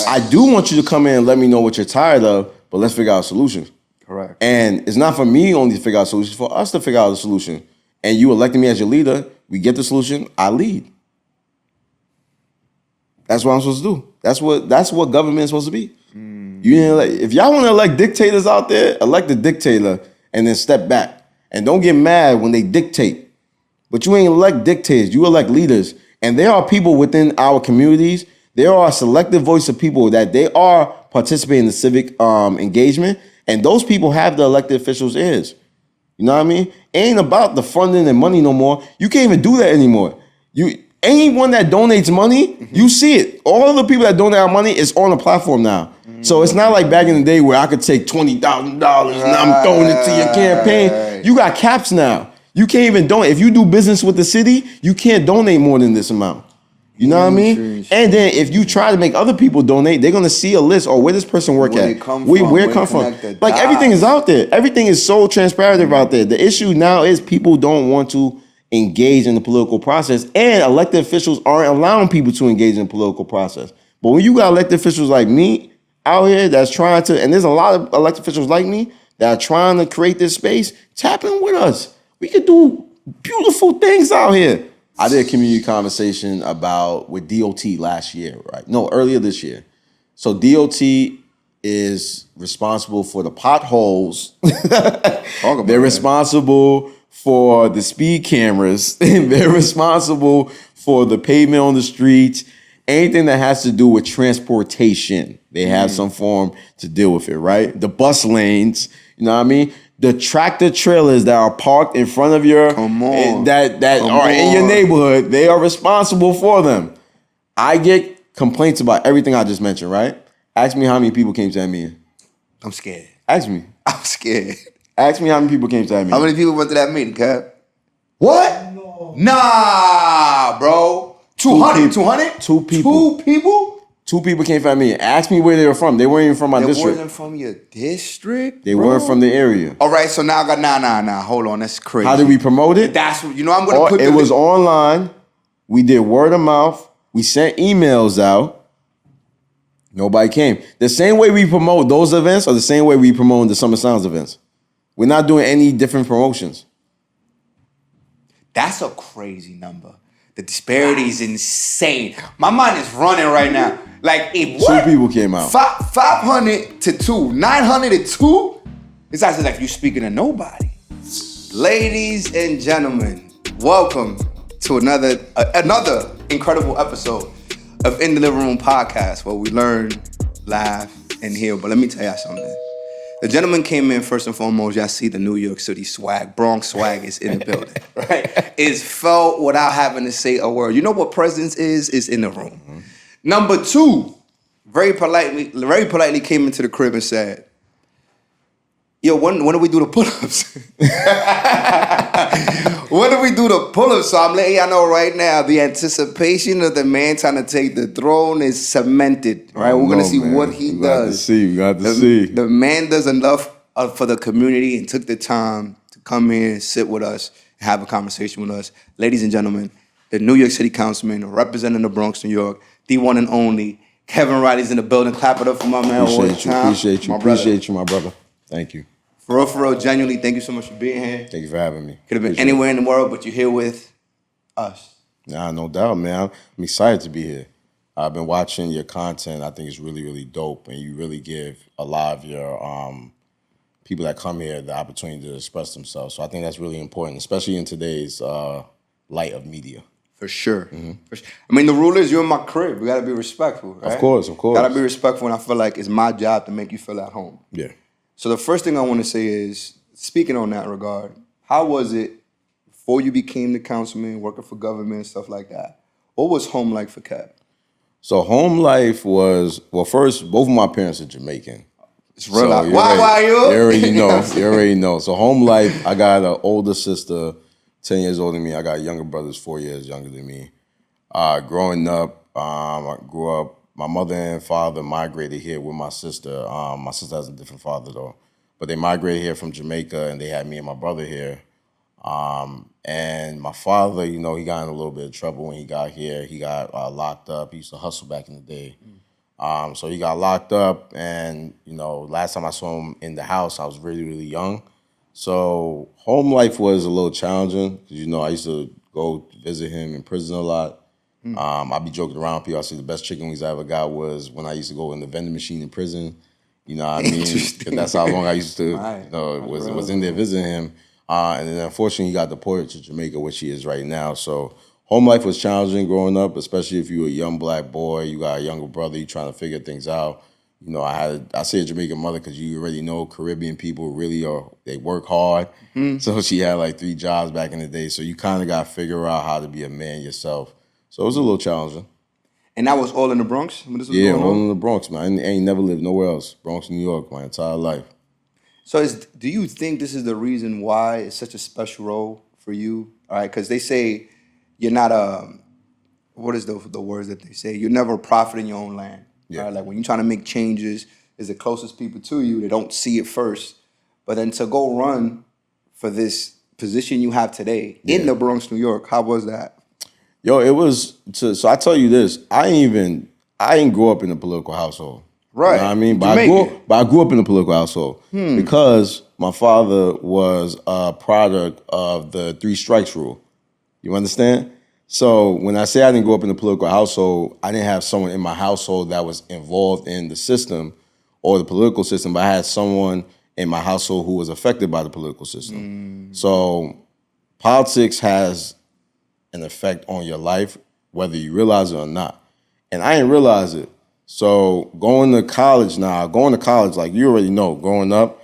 I do want you to come in and let me know what you're tired of, but let's figure out a solution. Correct. And it's not for me only to figure out a solution, it's for us to figure out a solution. And you elected me as your leader, we get the solution, I lead. That's what I'm supposed to do. That's what government is supposed to be. If y'all want to elect dictators out there, elect the dictator and then step back. And don't get mad when they dictate. But you ain't elect dictators, you elect leaders. And there are people within our communities, there are a selective voice of people that they are participating in the civic engagement. And those people have the elected officials' ears. You know what I mean? It ain't about the funding and money no more. You can't even do that anymore. Anyone that donates money, you see it. All of the people that donate our money is on the platform now. So it's not like back in the day where I could take $20,000 and I'm throwing it to your campaign. You got caps now. You can't even donate. If you do business with the city, you can't donate more than this amount. You know what I mean? And then if you try to make other people donate, they're gonna see a list or where this person work at. Where it come from. Like everything is out there. Everything is so transparent out there. The issue now is people don't want to engage in the political process, and elected officials aren't allowing people to engage in the political process. But when you got elected officials like me out here that's trying to, and there's a lot of elected officials like me that are trying to create this space, tap in with us. We could do beautiful things out here. I did a community conversation with DOT last year, right? No, earlier this year. So DOT is responsible for the potholes. They're responsible for the speed cameras. They're responsible for the pavement on the streets. Anything that has to do with transportation, they have some form to deal with it, right? The bus lanes, you know what I mean? The tractor trailers that are parked in front of your, that are in your neighborhood, they are responsible for them. I get complaints about everything I just mentioned, right? Ask me how many people came to that meeting. I'm scared. Ask me. I'm scared. Ask me how many people came to that meeting. How many people went to that meeting, Kev? What? No. Nah, bro. 200? 200? Two people. 2 people? 2 people came from me. Ask me where they were from. They weren't even from my district. They wasn't from your district? They weren't from the area. All right, so now I got, nah. Hold on, that's crazy. How did we promote it? That's what, I'm going to put it was online. We did word of mouth. We sent emails out. Nobody came. The same way we promote those events or the same way we promote the Summer Sounds events. We're not doing any different promotions. That's a crazy number. The disparity is insane. My mind is running right now. Like, if what? 2 people came out. 500 to 2. 900 to 2? It's actually like you speaking to nobody. Ladies and gentlemen, welcome to another incredible episode of In the Living Room podcast, where we learn, laugh, and heal. But let me tell y'all something. The gentleman came in, first and foremost, y'all see the New York City swag. Bronx swag is in the building, right? It's felt without having to say a word. You know what presence is? It's in the room. Mm-hmm. Number 2, very politely came into the crib and said, yo, when do we do the pull-ups? When do we do the pull-ups? So I'm letting y'all know right now, the anticipation of the man trying to take the throne is cemented, right? We're going to see what he does. We got to see. The man does enough for the community and took the time to come here and sit with us and have a conversation with us. Ladies and gentlemen, the New York City Councilman representing the Bronx, New York, the one and only, Kevin Reilly's in the building. Clap it up for my man. Appreciate you, my brother. Thank you. For real, genuinely, thank you so much for being here. Thank you for having me. Could have been anywhere in the world, but you're here with us. Nah, no doubt, man. I'm excited to be here. I've been watching your content. I think it's really, really dope, and you really give a lot of your people that come here the opportunity to express themselves. So I think that's really important, especially in today's light of media. For sure. Mm-hmm. For sure. I mean, the rule is you're in my crib. We got to be respectful, right? Of course. Got to be respectful, and I feel like it's my job to make you feel at home. Yeah. So the first thing I want to say is, speaking on that regard, how was it before you became the councilman, working for government, stuff like that? What was home like for Kev? So home life was, well, first, both of my parents are Jamaican. It's real. So why are you? You already know. You already know. So home life, I got an older sister, 10 years older than me. I got younger brothers, 4 years younger than me. Growing up, I grew up, my mother and father migrated here with my sister. My sister has a different father, though. But they migrated here from Jamaica, and they had me and my brother here. And my father, you know, he got in a little bit of trouble when he got here. He got locked up. He used to hustle back in the day. So he got locked up, and last time I saw him in the house, I was really, really young. So home life was a little challenging because I used to go visit him in prison a lot. I'd be joking around with people. I say the best chicken wings I ever got was when I used to go in the vending machine in prison. You know what I mean? 'Cause that's how long I used to was in there visiting him. And then unfortunately he got deported to Jamaica, which he is right now. So home life was challenging growing up, especially if you were a young black boy, you got a younger brother, you trying to figure things out. I say a Jamaican mother because you already know Caribbean people really they work hard. So she had like 3 jobs back in the day. So you kind of got to figure out how to be a man yourself. So it was a little challenging. And that was all in the Bronx? Yeah, all in the Bronx, man. I ain't never lived nowhere else. Bronx, New York, my entire life. So do you think this is the reason why it's such a special role for you? All right, because they say you're not what is the words that they say? You're never a prophet in your own land. Yeah. Right? Like when you're trying to make changes, is the closest people to you. They don't see it first. But then to go run for this position you have today in the Bronx, New York, how was that? Yo, it was so I tell you this, I ain't grow up in a political household. Right. You know what I mean? But I grew up in a political household because my father was a product of the 3 strikes rule. You understand? So when I say I didn't grow up in a political household, I didn't have someone in my household that was involved in the system or the political system, but I had someone in my household who was affected by the political system. So politics has an effect on your life, whether you realize it or not. And I didn't realize it. So going to college, like you already know, growing up,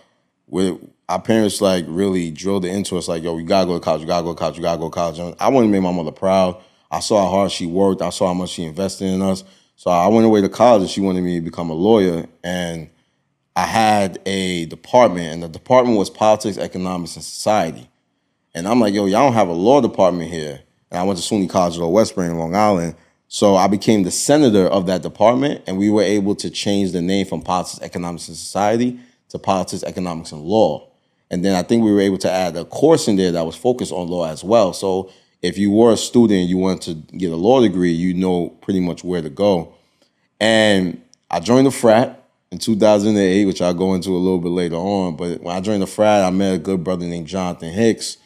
with our parents like really drilled it into us like, yo, you gotta go to college, you gotta go to college, you gotta go to college. And I wanted to make my mother proud. I saw how hard she worked. I saw how much she invested in us. So I went away to college and she wanted me to become a lawyer. And I had a department, and the department was politics, economics, and society. And I'm like, yo, y'all don't have a law department here. And I went to SUNY College of West Spring, Long Island. So I became the senator of that department, and we were able to change the name from politics, economics, and society to politics, economics, and law. And then I think we were able to add a course in there that was focused on law as well. So if you were a student and you wanted to get a law degree, you know pretty much where to go. And I joined the frat in 2008, which I'll go into a little bit later on. But when I joined the frat, I met a good brother named Jonathan Hicks.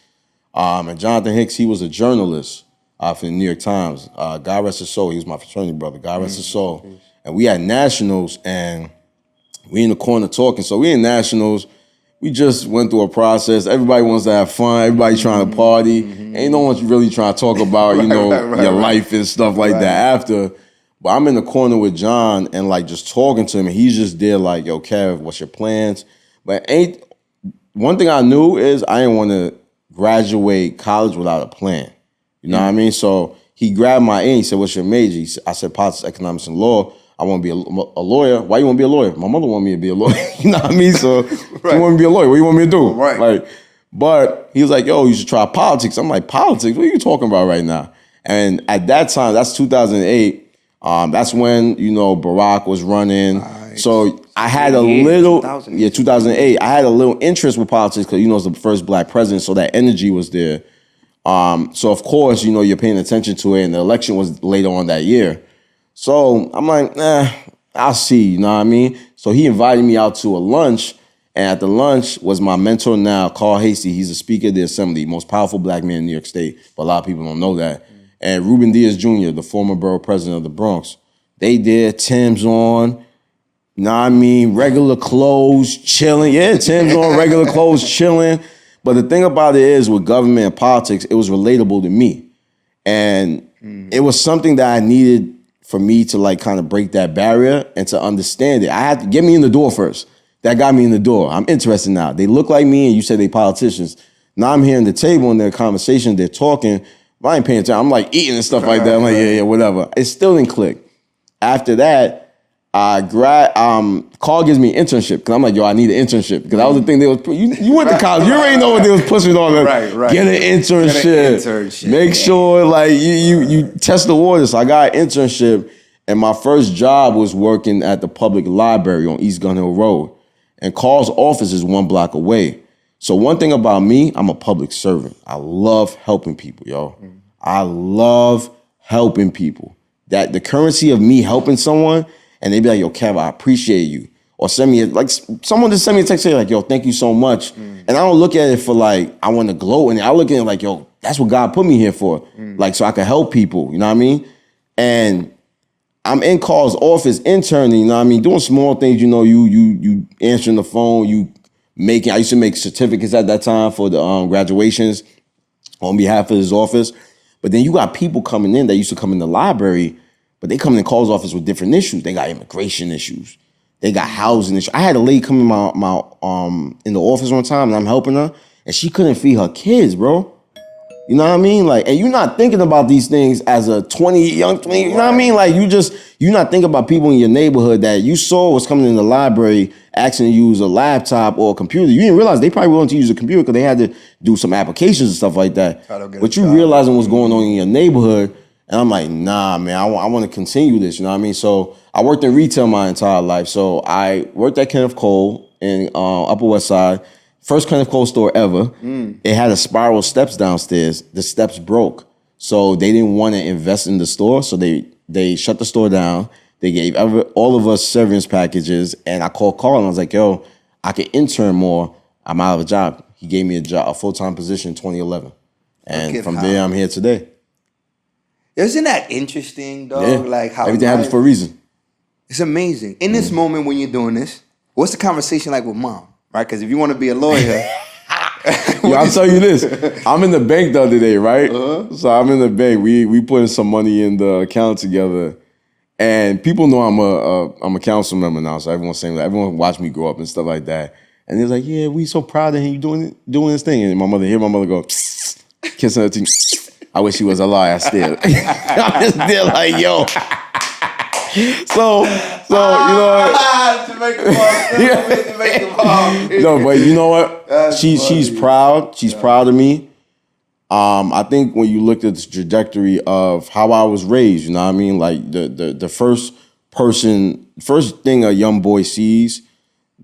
And Jonathan Hicks, he was a journalist for the New York Times. God rest his soul. He was my fraternity brother. God rest his soul. And we had nationals, and we in the corner talking. So we in nationals. We just went through a process. Everybody wants to have fun. Everybody trying to party. Ain't no one really trying to talk about, your life and stuff like that after. But I'm in the corner with John and like just talking to him. And he's just there like, yo, Kev, what's your plans? But one thing I knew is I didn't want to graduate college without a plan. You know what I mean? So he grabbed my ear. He said, what's your major? I said, politics, economics, and law. I want to be a lawyer. Why you want to be a lawyer? My mother wanted me to be a lawyer. You know what I mean? So she wanted me to be a lawyer. What do you want me to do? Right. But he was like, yo, you should try politics. I'm like, politics? What are you talking about right now? And at that time, that's 2008. That's when, Barack was running. Right. So I had a little, 2008. I had a little interest with politics because, it's the first black president. So that energy was there. So of course, you're paying attention to it, and the election was later on that year. So I'm like, I'll see, you know what I mean? So he invited me out to a lunch, and at the lunch was my mentor now, Carl Hasty. He's the Speaker of the Assembly, most powerful black man in New York State, but a lot of people don't know that. And Ruben Diaz Jr., the former borough president of the Bronx. They did Tim's on, you know what I mean, regular clothes, chilling. Yeah, Tim's on, regular clothes, chilling. But the thing about it is, with government and politics, it was relatable to me. And it was something that I needed for me to like kind of break that barrier and to understand it. I had to get me in the door first. That got me in the door. I'm interested now. They look like me, and you said they politicians. Now I'm hearing the table and their conversation, they're talking. But I ain't paying attention. I'm like eating and stuff like that. I'm like, yeah, whatever. It still didn't click. After that, Carl gives me an internship because I'm like, yo, I need an internship because that was the thing they was. You went to college, you already know what they was pushing on. Right. Get an internship. Make sure like you test the waters. So I got an internship, and my first job was working at the public library on East Gun Hill Road, and Carl's office is 1 block away. So one thing about me, I'm a public servant. I love helping people, yo. I love helping people. That the currency of me helping someone and they be like, yo, Kev, I appreciate you. Or send me, like, someone just send me a text saying, like, yo, thank you so much. And I don't look at it for, like, I want to gloat. And I look at it like, yo, that's what God put me here for. Like, so I can help people, you know what I mean? And I'm in Carl's office interning, you know what I mean? Doing small things, you know, you answering the phone, I used to make certificates at that time for the graduations on behalf of his office. But then you got people coming in that used to come in the library, but they come in Carl's office with different issues. They got immigration issues. They got housing issues. I had a lady come in in the office one time, and I'm helping her, and she couldn't feed her kids, bro. You know what I mean? Like, and you're not thinking about these things as a young 20, you know what I mean? Like, you're not thinking about people in your neighborhood that you saw was coming in the library asking to use a laptop or a computer. You didn't realize they probably wanted to use a computer because they had to do some applications and stuff like that. But you realizing what's going on in your neighborhood, and I'm like, nah, man, I want to continue this, you know what I mean? So I worked in retail my entire life. So I worked at Kenneth Cole in Upper West Side. First Kenneth Cole store ever. It had a spiral steps downstairs. The steps broke. So they didn't want to invest in the store. So they shut the store down. They gave all of us severance packages. And I called Carl and I was like, yo, I can intern more. I'm out of a job. He gave me a full-time position in 2011. And from there, I'm here today. Isn't that interesting, dog? Yeah. Like how everything happens for a reason. It's amazing. In this moment when you're doing this, what's the conversation like with mom? Right? Because if you want to be a lawyer. Yo, I'll tell you this. I'm in the bank the other day, right? So I'm in the bank. We putting some money in the account together. And people know I'm a council member now. So everyone's saying, everyone watched me grow up and stuff like that. And they're like, yeah, we so proud of him. You doing this thing. And my mother go, kissing her teeth. I wish she was alive. Still. I'm still like, yo. So you know what? No, but you know what? She's proud. She's proud of me. I think when you look at the trajectory of how I was raised, you know what I mean? Like the first thing a young boy sees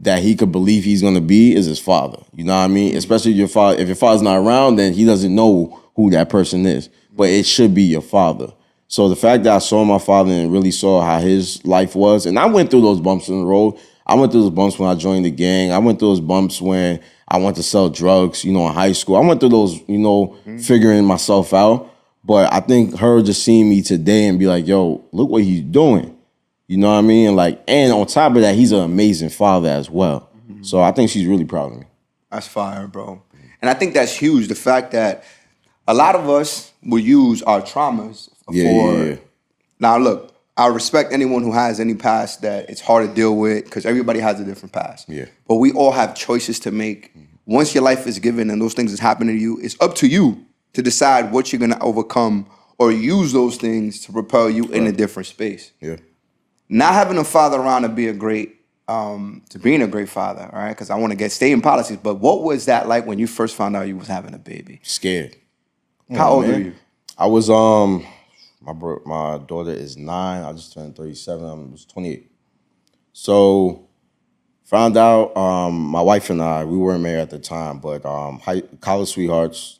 that he could believe he's gonna be is his father. You know what I mean? Especially if your father's not around, then he doesn't know who that person is. But it should be your father. So the fact that I saw my father and really saw how his life was, and I went through those bumps in the road. I went through those bumps when I joined the gang. I went through those bumps when I went to sell drugs, you know, in high school. I went through those, you know, figuring myself out. But I think her just seeing me today and be like, yo, look what he's doing. You know what I mean? And on top of that, he's an amazing father as well. So I think she's really proud of me. That's fire, bro. And I think that's huge. The fact that a lot of us will use our traumas for. Now, look, I respect anyone who has any past that it's hard to deal with because everybody has a different past. Yeah. But we all have choices to make. Once your life is given and those things is happening to you, it's up to you to decide what you're going to overcome or use those things to propel you in a different space. Yeah. Not having a father around to be to being a great father, all right? Because I want to stay in politics. But what was that like when you first found out you was having a baby? Scared. How old were you? I was my daughter is 9. I just turned 37. I was 28. So found out my wife and I, we weren't married at the time, but college sweethearts.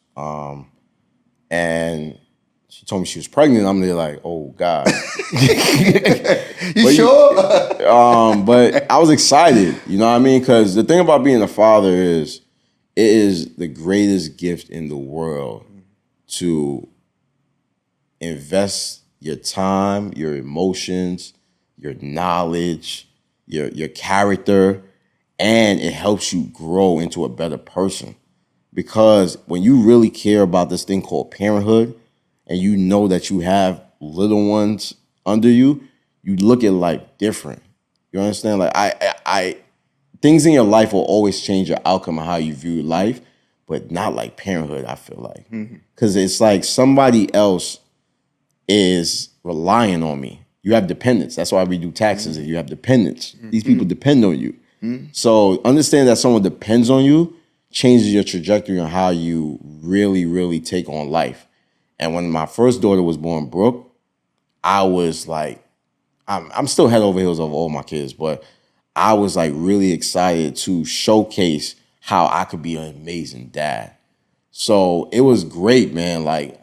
And she told me she was pregnant. I'm there like, oh God. You sure? But I was excited, you know what I mean? Because the thing about being a father is it is the greatest gift in the world to invest your time, your emotions, your knowledge, your character, and it helps you grow into a better person. Because when you really care about this thing called parenthood, and you know that you have little ones under you, you look at life different. You understand? Like I things in your life will always change your outcome of how you view life, but not like parenthood, I feel like. Because it's like somebody else is relying on me. You have dependents. That's why we do taxes. And you have dependents. These people depend on you. So understand that someone depends on you changes your trajectory on how you really, really take on life. And when my first daughter was born, Brooke, I was like, I'm still head over heels of all my kids, but I was like really excited to showcase how I could be an amazing dad. So it was great, man. Like,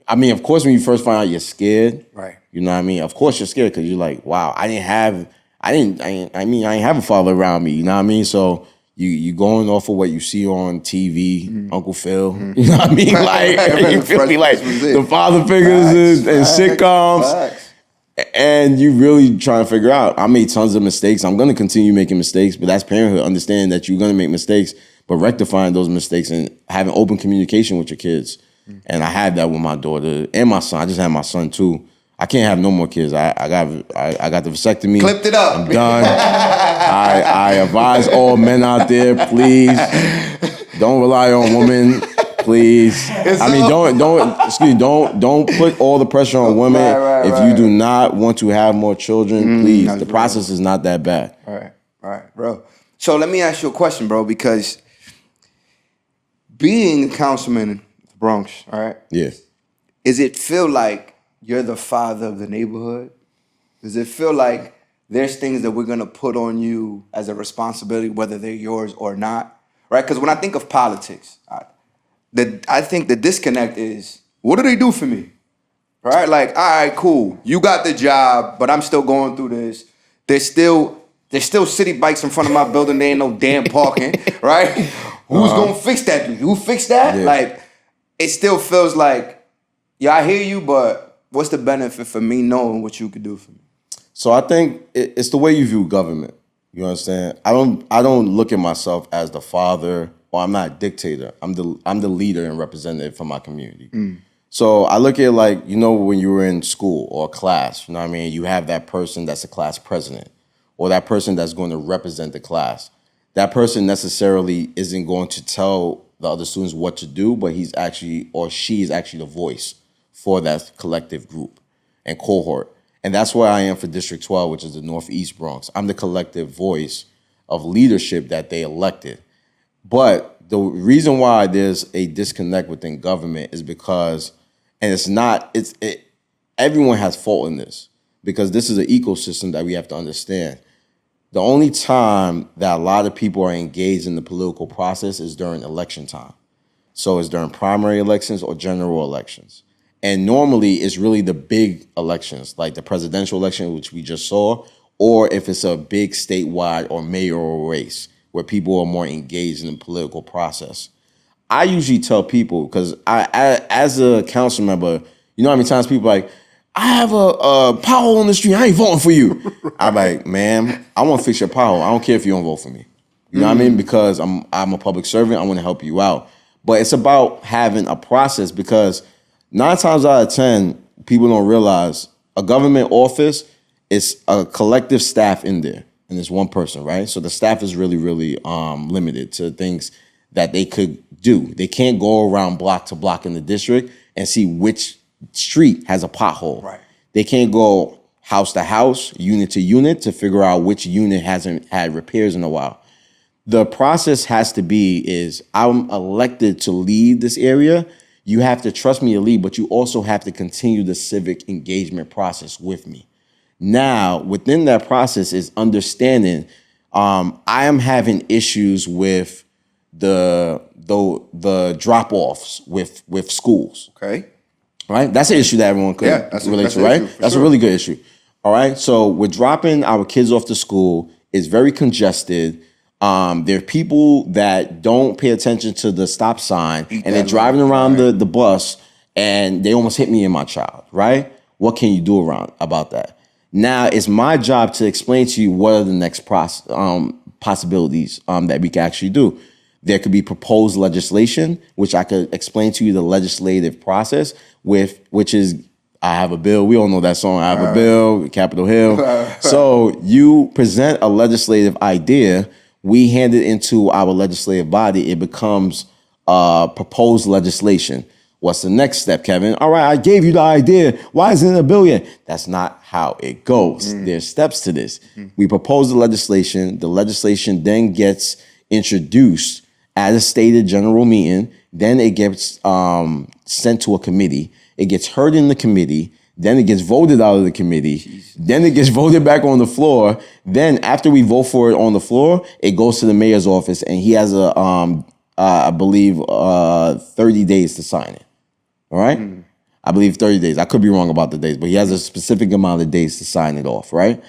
I mean, of course, when you first find out you're scared. Right. You know what I mean? Of course you're scared because you're like, wow, I ain't have a father around me. You know what I mean? So you going off of what you see on TV, Uncle Phil. You know what I mean? Like you feel me? Like the father figures and sitcoms. Facts. And you really trying to figure out, I made tons of mistakes. I'm going to continue making mistakes, but that's parenthood. Understanding that you're going to make mistakes, but rectifying those mistakes and having open communication with your kids. And I had that with my daughter and my son. I just had my son too. I can't have no more kids. I got the vasectomy. Clipped it up. I'm done. I advise all men out there, please don't rely on women. Please, don't put all the pressure on women if you do not want to have more children. Please, the process is not that bad. All right, bro. So let me ask you a question, bro, because being a councilman in the Bronx, all right? Yeah. Does it feel like you're the father of the neighborhood? Does it feel like there's things that we're gonna put on you as a responsibility, whether they're yours or not, right? Because when I think of politics, I think the disconnect is, what do they do for me? Right? Like, all right, cool. You got the job, but I'm still going through this. There's still city bikes in front of my building. There ain't no damn parking, right? Who's gonna fix that? Do you fix that? Yeah. Like, it still feels like, yeah, I hear you, but what's the benefit for me knowing what you could do for me? So I think it's the way you view government. You understand? I don't look at myself as the father. Well, I'm not a dictator. I'm the leader and representative for my community. So I look at it like, you know, when you were in school or class, you know what I mean? You have that person that's a class president or that person that's going to represent the class. That person necessarily isn't going to tell the other students what to do, but he's actually, or she is actually the voice for that collective group and cohort. And that's where I am for District 12, which is the Northeast Bronx. I'm the collective voice of leadership that they elected. But the reason why there's a disconnect within government is because, and everyone has fault in this, because this is an ecosystem that we have to understand. The only time that a lot of people are engaged in the political process is during election time. So it's during primary elections or general elections. And normally it's really the big elections, like the presidential election, which we just saw, or if it's a big statewide or mayoral race, where people are more engaged in the political process. I usually tell people, because as a council member, you know how many times people are like, I have a pothole on the street, I ain't voting for you. I'm like, man, I want to fix your pothole. I don't care if you don't vote for me. You know what I mean? Because I'm a public servant, I want to help you out. But it's about having a process, because 9 times out of 10, people don't realize a government office is a collective staff in there. And it's one person, right? So the staff is really, really limited to things that they could do. They can't go around block to block in the district and see which street has a pothole. Right. They can't go house to house, unit to unit to figure out which unit hasn't had repairs in a while. The process has to be is, I'm elected to lead this area. You have to trust me to lead, but you also have to continue the civic engagement process with me. Now, within that process is understanding I am having issues with the drop-offs with schools. Okay. Right? That's an issue that everyone could relate to, right? That's a really good issue. All right. So we're dropping our kids off to school. It's very congested. There are people that don't pay attention to the stop sign and they're driving around the bus and they almost hit me and my child, right? What can you do about that? Now, it's my job to explain to you what are the next possibilities that we can actually do. There could be proposed legislation, which I could explain to you the legislative process which is, I have a bill. We all know that song, I have a bill, Capitol Hill. So you present a legislative idea, we hand it into our legislative body, it becomes proposed legislation. What's the next step, Kevin? All right, I gave you the idea. Why isn't it a bill yet? That's not how it goes. There's steps to this. We propose the legislation. The legislation then gets introduced at a stated general meeting. Then it gets sent to a committee. It gets heard in the committee. Then it gets voted out of the committee. Jeez. Then it gets voted back on the floor. Then after we vote for it on the floor, it goes to the mayor's office, and he has I believe 30 days to sign it. All right? I believe 30 days. I could be wrong about the days, but he has a specific amount of days to sign it off, right?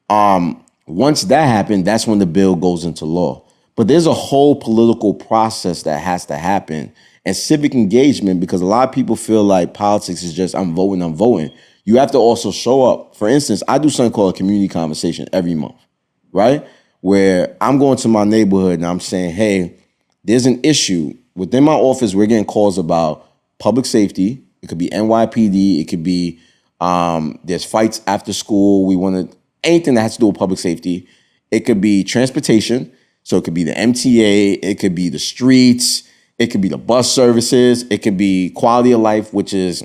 Okay. Once that happened, that's when the bill goes into law. But there's a whole political process that has to happen and civic engagement, because a lot of people feel like politics is just I'm voting. You have to also show up. For instance, I do something called a community conversation every month, right? Where I'm going to my neighborhood and I'm saying, hey, there's an issue. Within my office, we're getting calls about public safety. It could be NYPD. It could be there's fights after school. We want to, anything that has to do with public safety. It could be transportation. So it could be the MTA. It could be the streets. It could be the bus services. It could be quality of life, which is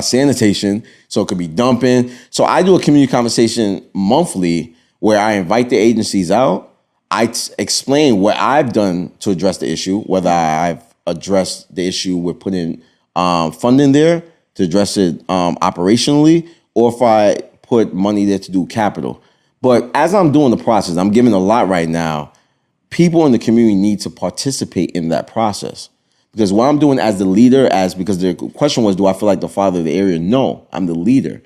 sanitation. So it could be dumping. So I do a community conversation monthly where I invite the agencies out. I explain what I've done to address the issue, whether I've addressed the issue with putting funding there to address it operationally, or if I put money there to do capital. But as I'm doing the process, I'm giving a lot right now. People in the community need to participate in that process. Because what I'm doing as the leader, because the question was, do I feel like the father of the area? No, I'm the leader.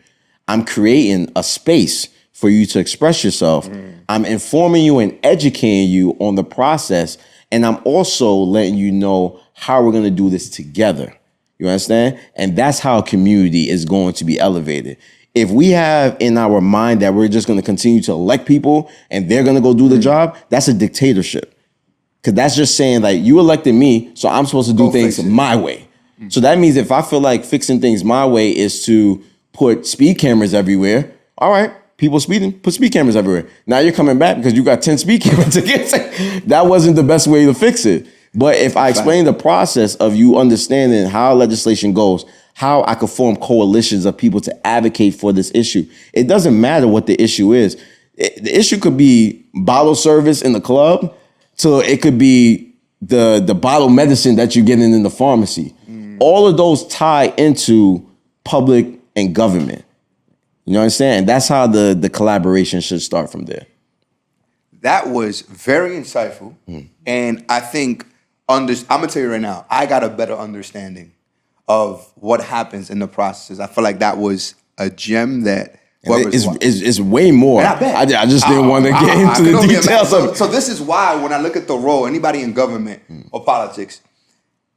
I'm creating a space for you to express yourself. I'm informing you and educating you on the process. And I'm also letting you know how we're going to do this together. You understand? And that's how a community is going to be elevated. If we have in our mind that we're just going to continue to elect people and they're going to go do the job, that's a dictatorship. Because that's just saying, like, you elected me, so I'm supposed to do things my way. So that means if I feel like fixing things my way is to put speed cameras everywhere, all right, people speeding, put speed cameras everywhere. Now you're coming back because you got 10 speed cameras against it. That wasn't the best way to fix it. But if I explain the process of you understanding how legislation goes, how I could form coalitions of people to advocate for this issue. It doesn't matter what the issue is. The issue could be bottle service in the club, so it could be the bottle medicine that you're getting in the pharmacy. All of those tie into public and government. You know what I'm saying? That's how the collaboration should start from there. That was very insightful. And I think, I'm going to tell you right now, I got a better understanding of what happens in the processes. I feel like that was a gem that it's way more. And I bet. I just didn't want to get into the details of it. So this is why when I look at the role, anybody in government or politics,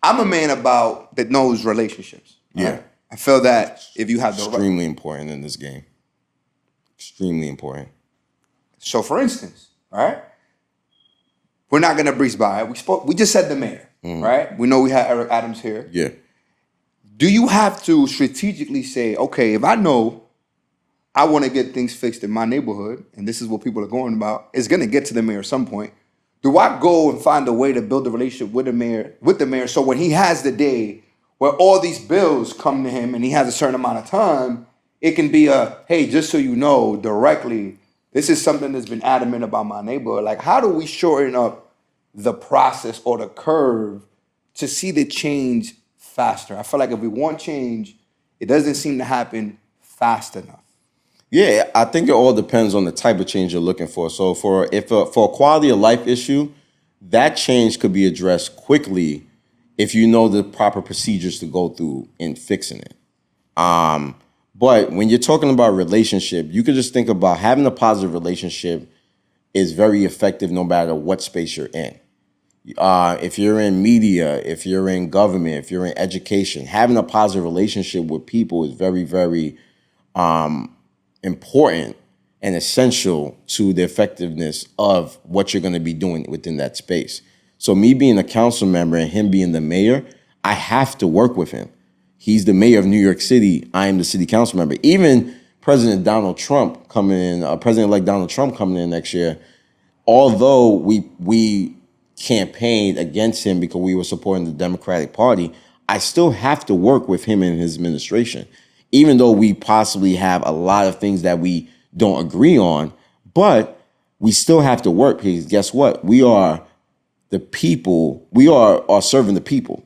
I'm a man that knows relationships. Yeah. Right? I feel that if you have the extremely important in this game. Extremely important. So for instance, right? We're not gonna breeze by it. We just said the mayor, right? We know we had Eric Adams here. Yeah. Do you have to strategically say, okay, if I know I want to get things fixed in my neighborhood, and this is what people are going about, it's going to get to the mayor at some point. Do I go and find a way to build a relationship with the mayor, so when he has the day where all these bills come to him and he has a certain amount of time, it can be hey, just so you know directly, this is something that's been adamant about my neighborhood. Like, how do we shorten up the process or the curve to see the change faster? I feel like if we want change, it doesn't seem to happen fast enough. Yeah, I think it all depends on the type of change you're looking for. So for a quality of life issue, that change could be addressed quickly if you know the proper procedures to go through in fixing it. But when you're talking about relationship, you could just think about having a positive relationship is very effective no matter what space you're in. If you're in media, if you're in government, if you're in education, having a positive relationship with people is very, very important and essential to the effectiveness of what you're going to be doing within that space. So me being a council member and him being the mayor, I have to work with him. He's the mayor of New York City. I am the city council member. Even President-elect Donald Trump coming in next year, although we campaigned against him because we were supporting the Democratic Party, I still have to work with him and his administration, even though we possibly have a lot of things that we don't agree on, but we still have to work because guess what? We are the people. We are serving the people.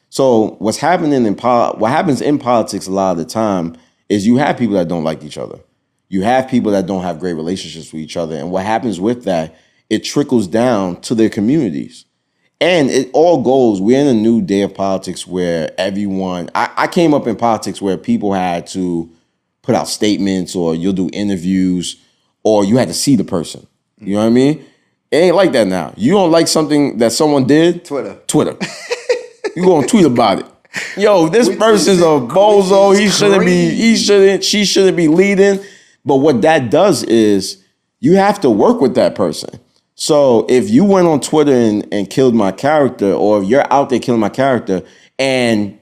So what happens in politics a lot of the time is you have people that don't like each other. You have people that don't have great relationships with each other. And what happens with that, it trickles down to their communities. And it all goes, we're in a new day of politics where everyone, I came up in politics where people had to put out statements or you'll do interviews or you had to see the person. You know what I mean? It ain't like that now. You don't like something that someone did? Twitter. You gonna tweet about it. Yo, this person's a bozo. She shouldn't be leading. But what that does is you have to work with that person. So if you went on Twitter and killed my character, or if you're out there killing my character and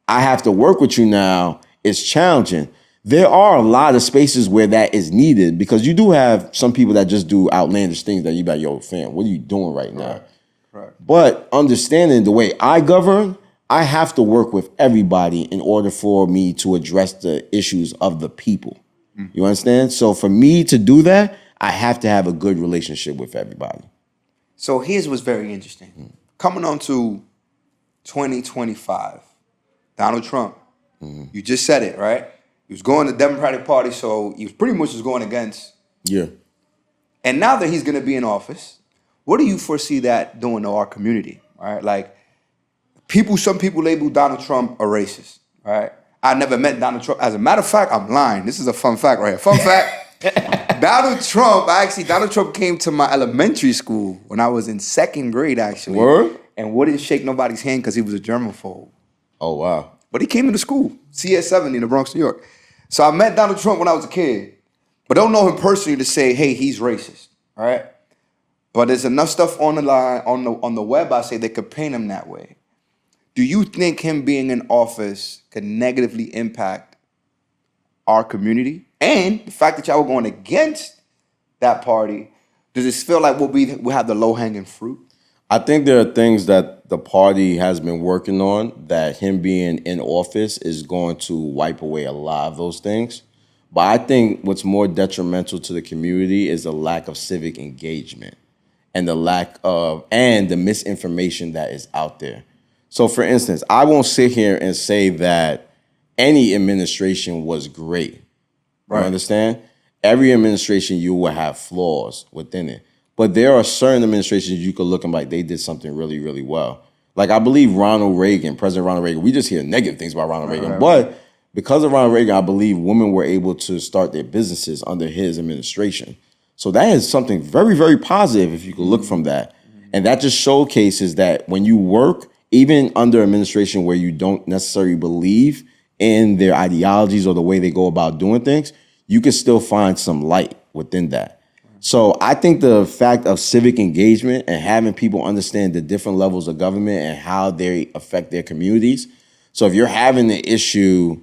I have to work with you now, it's challenging. There are a lot of spaces where that is needed because you do have some people that just do outlandish things that you be like, yo, fam, what are you doing right now? Right. But understanding the way I govern, I have to work with everybody in order for me to address the issues of the people. You understand? So for me to do that, I have to have a good relationship with everybody. So here's what's very interesting. Coming on to 2025, Donald Trump, you just said it, right? He was going to the Democratic Party, so he was pretty much just going against. Yeah. And now that he's going to be in office, what do you foresee that doing to our community, right? Like, some people label Donald Trump a racist, right? I never met Donald Trump. As a matter of fact, I'm lying. This is a fun fact right here. Fun fact, Donald Trump came to my elementary school when I was in second grade, actually. Word? And wouldn't shake nobody's hand because he was a germaphobe. Oh, wow. But he came into school, CS70 in the Bronx, New York. So I met Donald Trump when I was a kid, but don't know him personally to say, hey, he's racist, all right? But there's enough stuff on the line, on the web, I say, that could paint him that way. Do you think him being in office could negatively impact our community? And the fact that y'all were going against that party, does it feel like we'll have the low-hanging fruit? I think there are things that the party has been working on that him being in office is going to wipe away a lot of those things. But I think what's more detrimental to the community is the lack of civic engagement and the misinformation that is out there. So for instance, I won't sit here and say that any administration was great. Right. You understand? Every administration, you will have flaws within it. But there are certain administrations you could look and like, they did something really, really well. Like I believe President Ronald Reagan, we just hear negative things about Ronald Reagan. But because of Ronald Reagan, I believe women were able to start their businesses under his administration. So that is something very, very positive if you could look from that. And that just showcases that when you work, even under administration where you don't necessarily believe in their ideologies or the way they go about doing things, you can still find some light within that. So I think the fact of civic engagement and having people understand the different levels of government and how they affect their communities. So if you're having the issue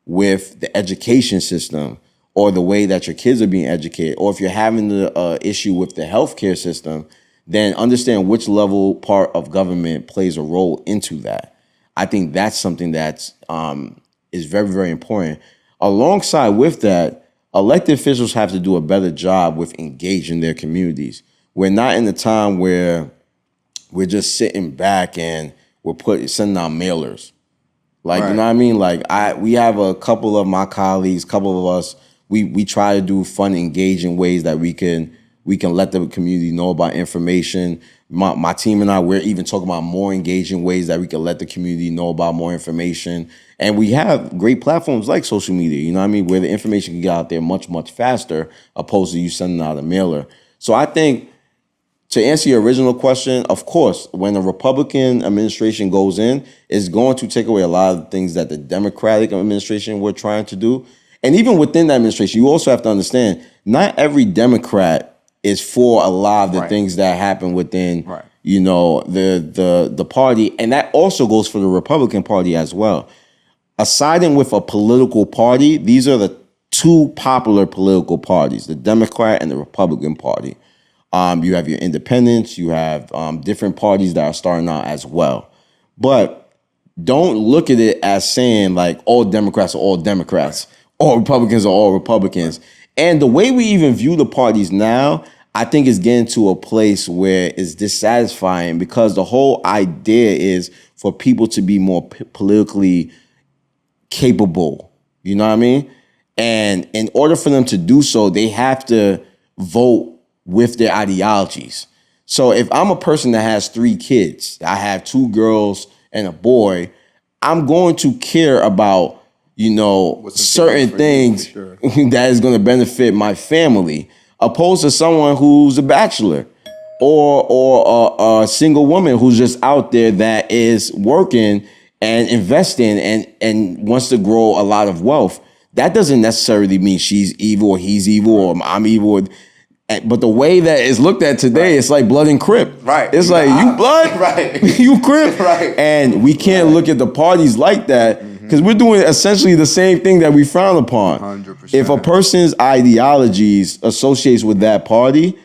with the education system or the way that your kids are being educated, or if you're having the issue with the healthcare system, then understand which level part of government plays a role into that. I think that's something that is very, very important. Alongside with that, elected officials have to do a better job with engaging their communities. We're not in a time where we're just sitting back and sending out mailers. Like, right. You know what I mean? Like we have a couple of my colleagues, couple of us, we try to do fun, engaging ways that we can let the community know about information. My team and I, we're even talking about more engaging ways that we can let the community know about more information. And we have great platforms like social media, you know what I mean, where the information can get out there much, much faster opposed to you sending out a mailer. So I think to answer your original question, of course, when a Republican administration goes in, it's going to take away a lot of things that the Democratic administration were trying to do. And even within that administration, you also have to understand, not every Democrat is for a lot of the things that happen within, you know, the party. And that also goes for the Republican Party as well. Siding with a political party, these are the two popular political parties, the Democrat and the Republican Party. You have your independents, you have different parties that are starting out as well. But don't look at it as saying like all Democrats are all Democrats, all Republicans are all Republicans. And the way we even view the parties now, I think is getting to a place where it's dissatisfying because the whole idea is for people to be more politically capable, you know what I mean? And in order for them to do so, they have to vote with their ideologies. So if I'm a person that has 3 kids, I have 2 girls and a boy, I'm going to care about, certain things that is going to benefit my family, opposed to someone who's a bachelor or a single woman who's just out there that is working and investing and wants to grow a lot of wealth. That doesn't necessarily mean she's evil or he's evil or I'm evil. But the way that it's looked at today, it's like blood and Crip. Right. It's like, you blood? Right. You Crip? Right. And we can't look at the parties like that because we're doing essentially the same thing that we frown upon. 100%. If a person's ideologies associates with that party,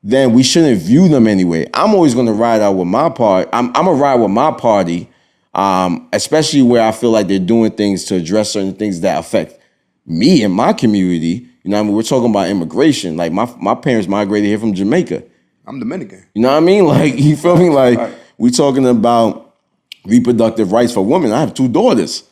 then we shouldn't view them anyway. I'm always going to ride out with my party. I'm going to ride with my party, especially where I feel like they're doing things to address certain things that affect me and my community. You know what I mean? We're talking about immigration. Like my parents migrated here from Jamaica. I'm Dominican. You know what I mean? Like, you feel me? Like, we talking about reproductive rights for women. I have 2 daughters.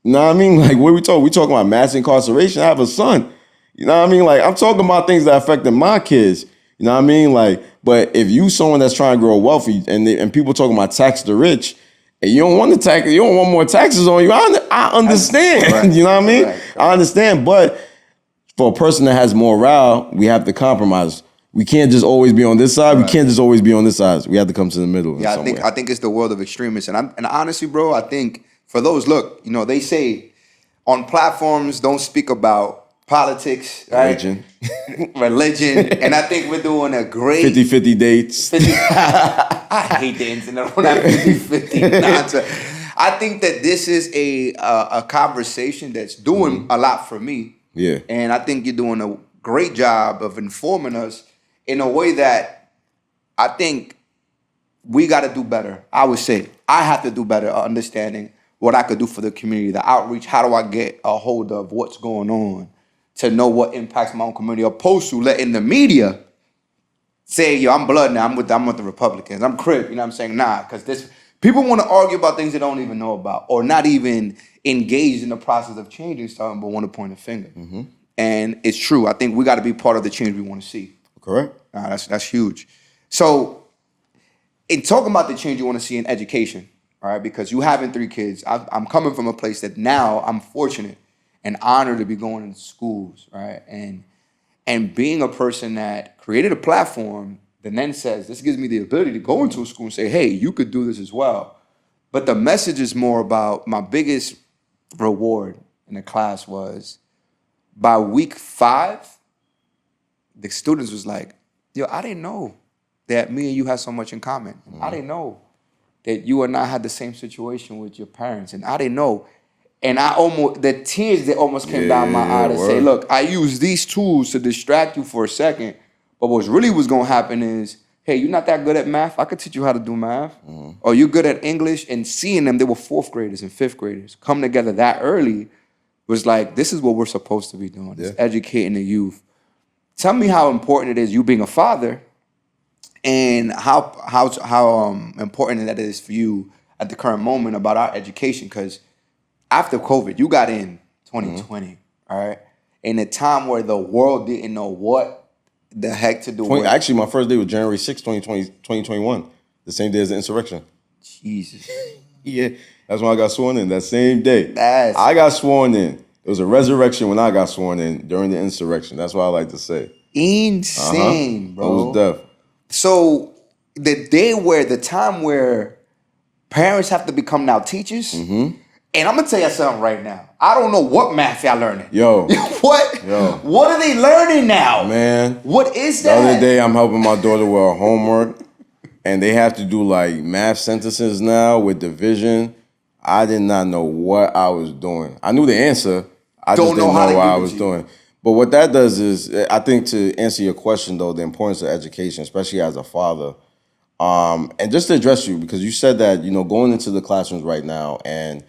You know what I mean? Like, what are we talking? We talking about mass incarceration. I have a son. You know what I mean? Like, I'm talking about things that affected my kids. You know what I mean? Like, but if you someone that's trying to grow wealthy and people talking about tax the rich, and you don't want you don't want more taxes on you. I understand. Right. You know what I mean? Right. I understand, but for a person that has morale, we have to compromise. We can't just always be on this side. Right. We can't just always be on this side. We have to come to the middle. Yeah, I think it's the world of extremists, and honestly, bro, I think for those, look, they say on platforms don't speak about politics, right? Religion, and I think we're doing a great 50-50 dates. I hate the internet on that 50-50 nonsense. I think that this is a conversation that's doing a lot for me. Yeah. And I think you're doing a great job of informing us in a way that I think we got to do better. I would say I have to do better understanding what I could do for the community, the outreach. How do I get a hold of what's going on to know what impacts my own community, opposed to letting the media say, yo, I'm blood now, I'm with the Republicans, I'm Crip, you know what I'm saying? Nah, because this people want to argue about things they don't even know about or not even engaged in the process of changing something, but want to point a finger. Mm-hmm. And it's true. I think we got to be part of the change we want to see. Correct. That's huge. So in talking about the change you want to see in education, all right, because you having 3 kids, I'm coming from a place that now I'm fortunate and honored to be going into schools, right? And being a person that created a platform that then says, this gives me the ability to go into a school and say, hey, you could do this as well. But the message is more about my biggest reward in the class was by week 5, the students was like, yo, I didn't know that me and you had so much in common. Mm-hmm. I didn't know that you and I had the same situation with your parents. And I didn't know. And the tears that almost came down my eye to say, look, I use these tools to distract you for a second. But what really was going to happen is, hey, you're not that good at math. I could teach you how to do math. Mm-hmm. Or you're good at English. And seeing them, they were 4th graders and 5th graders, come together that early was like, this is what we're supposed to be doing. Yeah. It's educating the youth. Tell me how important it is, you being a father, and how important that is for you at the current moment about our education. Because after COVID, you got in 2020, all right? In a time where the world didn't know what the heck to do. Actually, my first day was January 6, 2021, the same day as the insurrection. Jesus. Yeah, that's when I got sworn in, that same day. I got sworn in. It was a resurrection when I got sworn in during the insurrection. That's what I like to say. Insane, bro. I was deaf. So the time where parents have to become now teachers, mm-hmm. And I'm going to tell you something right now. I don't know what math y'all learning. Yo. What? Yo. What are they learning now? Man. What is that? The other day, I'm helping my daughter with her homework, and they have to do, like, math sentences now with division. I did not know what I was doing. I knew the answer. I just didn't know what I was doing. But what that does is, I think to answer your question, though, the importance of education, especially as a father, and just to address you, because you said that, going into the classrooms right now, and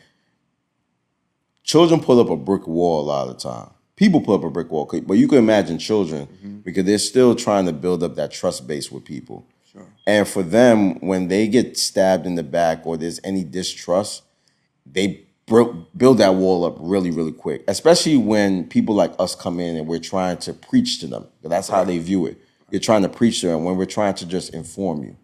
children pull up a brick wall a lot of the time. People pull up a brick wall, but you can imagine children, mm-hmm. because they're still trying to build up that trust base with people. Sure. And for them, when they get stabbed in the back or there's any distrust, they build that wall up really, really quick, especially when people like us come in and we're trying to preach to them. That's how they view it. you're trying to preach to them, when we're trying to just inform you.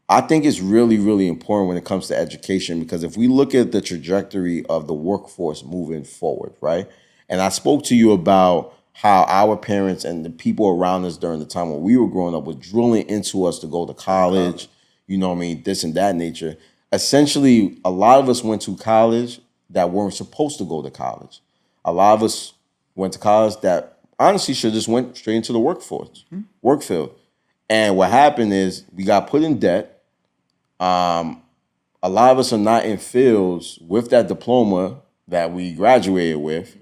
I think it's really, really important when it comes to education, because if we look at the trajectory of the workforce moving forward, right? And I spoke to you about how our parents and the people around us during the time when we were growing up were drilling into us to go to college, you know what I mean, this and that nature. Essentially, a lot of us went to college that weren't supposed to go to college. A lot of us went to college that honestly should have just went straight into the workforce, work field. And what happened is we got put in debt. A lot of us are not in fields with that diploma that we graduated with.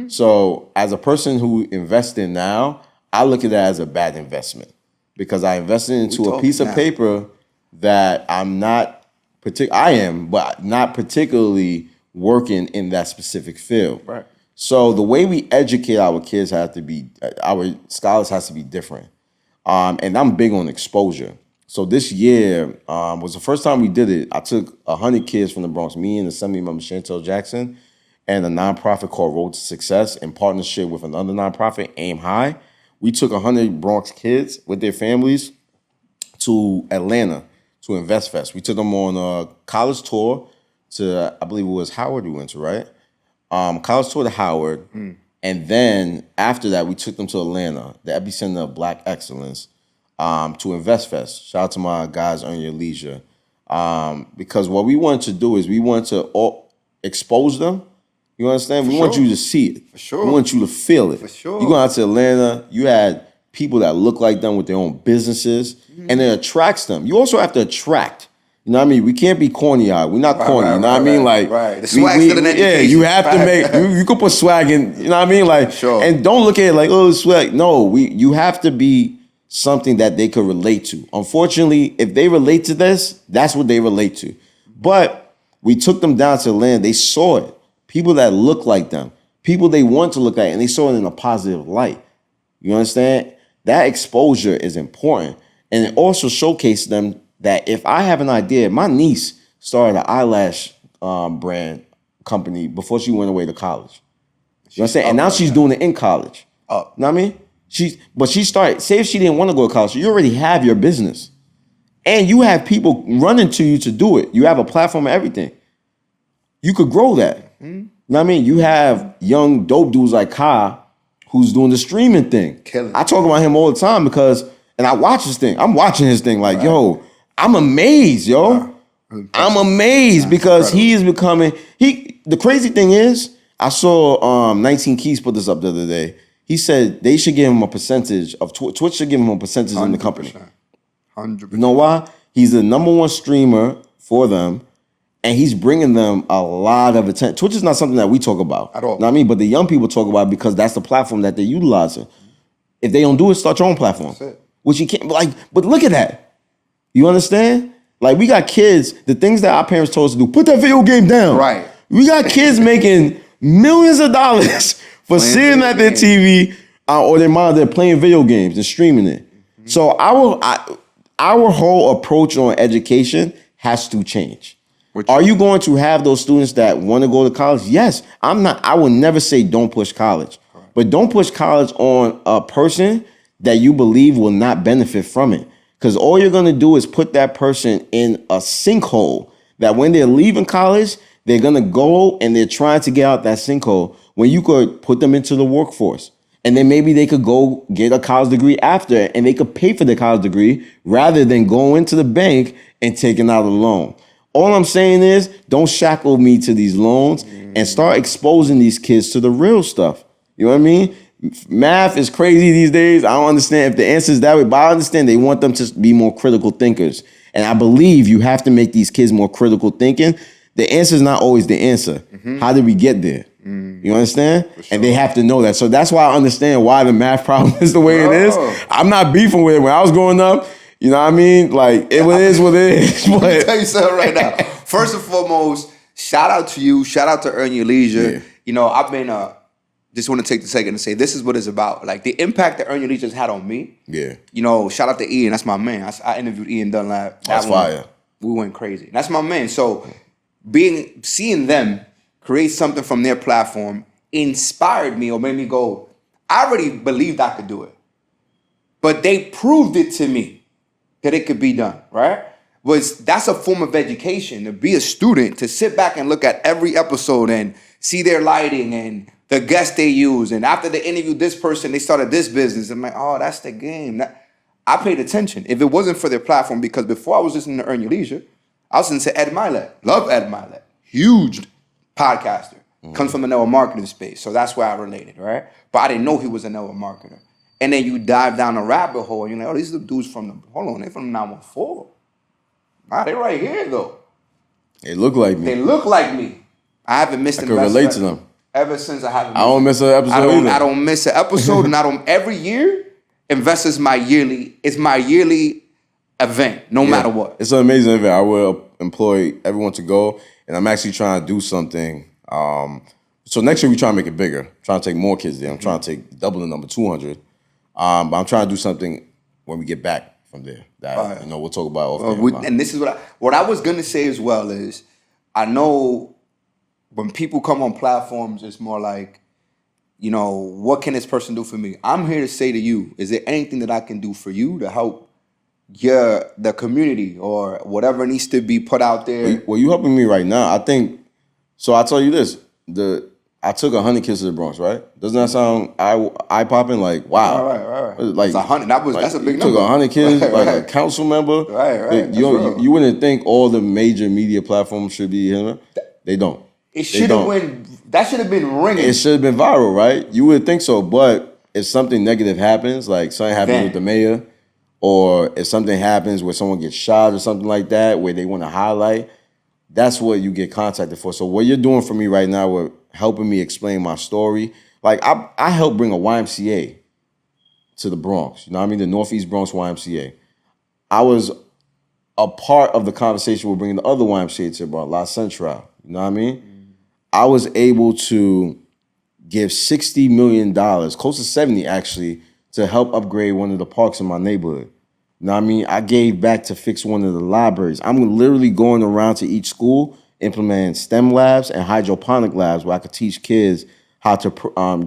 So as a person who invests in now, I look at that as a bad investment, because I invested into a piece of paper that I'm not but not particularly working in that specific field. Right. So the way we educate our kids our scholars has to be different. And I'm big on exposure. So this year was the first time we did it. I took 100 kids from the Bronx, me and Assemblyman Chantel Jackson, and a nonprofit called Road to Success in partnership with another nonprofit, Aim High. We took 100 Bronx kids with their families to Atlanta to Invest Fest. We took them on a college tour to, I believe it was Howard we went to, right? College tour to Howard. And then after that, we took them to Atlanta, the epicenter of Black excellence, to Invest Fest. Shout out to my guys, Earn Your Leisure. Because what we wanted to do is we wanted to expose them. You understand? We want you to see it. For sure. We want you to feel it. For sure. You go out to Atlanta, you had people that look like them with their own businesses, and it attracts them. You also have to attract. You know what I mean? We can't be corny-eyed. We're not corny. You know what I mean? Like, the swag's still an education. Yeah, you have to make. You could put swag in. You know what I mean? Like, and don't look at it like, oh, swag. No, you have to be something that they could relate to. Unfortunately, if they relate to this, that's what they relate to. But we took them down to Atlanta. They saw it. People that look like them, people they want to look like, and they saw it in a positive light. You understand? That exposure is important. And it also showcased them that if I have an idea, my niece started an eyelash brand company before she went away to college. You understand? And now she's doing it in college. You know what I mean? She started, say if she didn't want to go to college, you already have your business. And you have people running to you to do it. You have a platform and everything. You could grow that. You know what I mean? You have young dope dudes like Kai who's doing the streaming thing. I talk about him all the time and I watch his thing. I'm watching his thing like, yo, I'm amazed, yo. I'm amazed because he is becoming, the crazy thing is, I saw 19 Keys put this up the other day. He said they should give him a percentage of, Twitch should give him a percentage in the company. 100%. You know why? He's the #1 streamer for them. And he's bringing them a lot of attention. Twitch is not something that we talk about. At all. You know what I mean? But the young people talk about it because that's the platform that they're utilizing. If they don't do it, start your own platform. That's it. Which you can't, but look at that. You understand? Like, we got kids, the things that our parents told us to do, put that video game down. Right. We got kids making millions of dollars for seeing at their TV or their monitor playing video games and streaming it. So our whole approach on education has to change. Are you going to have those students that want to go to college? Yes. I will never say don't push college. But don't push college on a person that you believe will not benefit from it. Because all you're going to do is put that person in a sinkhole that when they're leaving college, they're going to go and they're trying to get out that sinkhole when you could put them into the workforce. And then maybe they could go get a college degree after and they could pay for their college degree rather than going to the bank and taking out a loan. All I'm saying is don't shackle me to these loans and start exposing these kids to the real stuff. You know what I mean? Math is crazy these days. I don't understand if the answer is that way, but I understand they want them to be more critical thinkers. And I believe you have to make these kids more critical thinking. The answer is not always the answer. How did we get there? You understand? Sure. And they have to know that. So that's why I understand why the math problem is the way it is. I'm not beefing with it. When I was growing up, you know what I mean? Like, it is what it is. But let me tell you something right now. First and foremost, shout out to you. Shout out to Earn Your Leisure. Yeah. You know, I've been, just want to take the second to say this is what it's about. Like, the impact that Earn Your Leisure has had on me. Yeah. You know, shout out to Ian. That's my man. I interviewed Ian Dunlap. That's fire. We went crazy. That's my man. So, seeing them create something from their platform inspired me or made me go, I already believed I could do it. but they proved it to me that it could be done, right? That's a form of education, to be a student, to sit back and look at every episode and see their lighting and the guests they use. And after they interviewed this person, they started this business. I'm like, oh, that's the game. I paid attention. If it wasn't for their platform, because before I was listening to Earn Your Leisure, I was listening to Ed Milet. Love Ed Milet. Huge podcaster. Comes from the network marketing space. So that's where I related, right? But I didn't know he was a network marketer. And then you dive down a rabbit hole and you're like, oh, these are the dudes from they're from 914. Nah, they're right here though. They look like me. They look like me. I haven't missed an episode. I can relate to them. Ever since I haven't. I don't miss an episode either. I don't miss an episode, and every year, Invest is my yearly event, no matter what. It's an amazing event. I will employ everyone to go, and I'm actually trying to do something. So next year we try to make it bigger. I'm trying to take more kids there. I'm trying to take double the number, 200. But I'm trying to do something when we get back from there. That we'll talk about off and this is what I was gonna say as well is, I know when people come on platforms, it's more like, what can this person do for me? I'm here to say to you, is there anything that I can do for you to help the community or whatever needs to be put out there? Well, you helping me right now. I think, so I'll tell you this, I took 100 kids to the Bronx, right? Doesn't that sound eye-popping? Like, wow. Right. Like, it's 100. That's a big number. You took 100 kids, a council member. Right. You wouldn't think all the major media platforms should be here. They don't. That should have been ringing. It should have been viral, right? You would think so, but if something negative happens, like something happens with the mayor, or if something happens where someone gets shot or something like that, where they want to highlight, that's what you get contacted for. So what you're doing for me right now with helping me explain my story, like I helped bring a YMCA to the Bronx. You know what I mean? The Northeast Bronx YMCA. I was a part of the conversation with bringing the other YMCA to the Bronx, La Central. You know what I mean? I was able to give $60 million, close to 70 actually, to help upgrade one of the parks in my neighborhood. You know what I mean? I gave back to fix one of the libraries. I'm literally going around to each school, implementing STEM labs and hydroponic labs where I could teach kids how to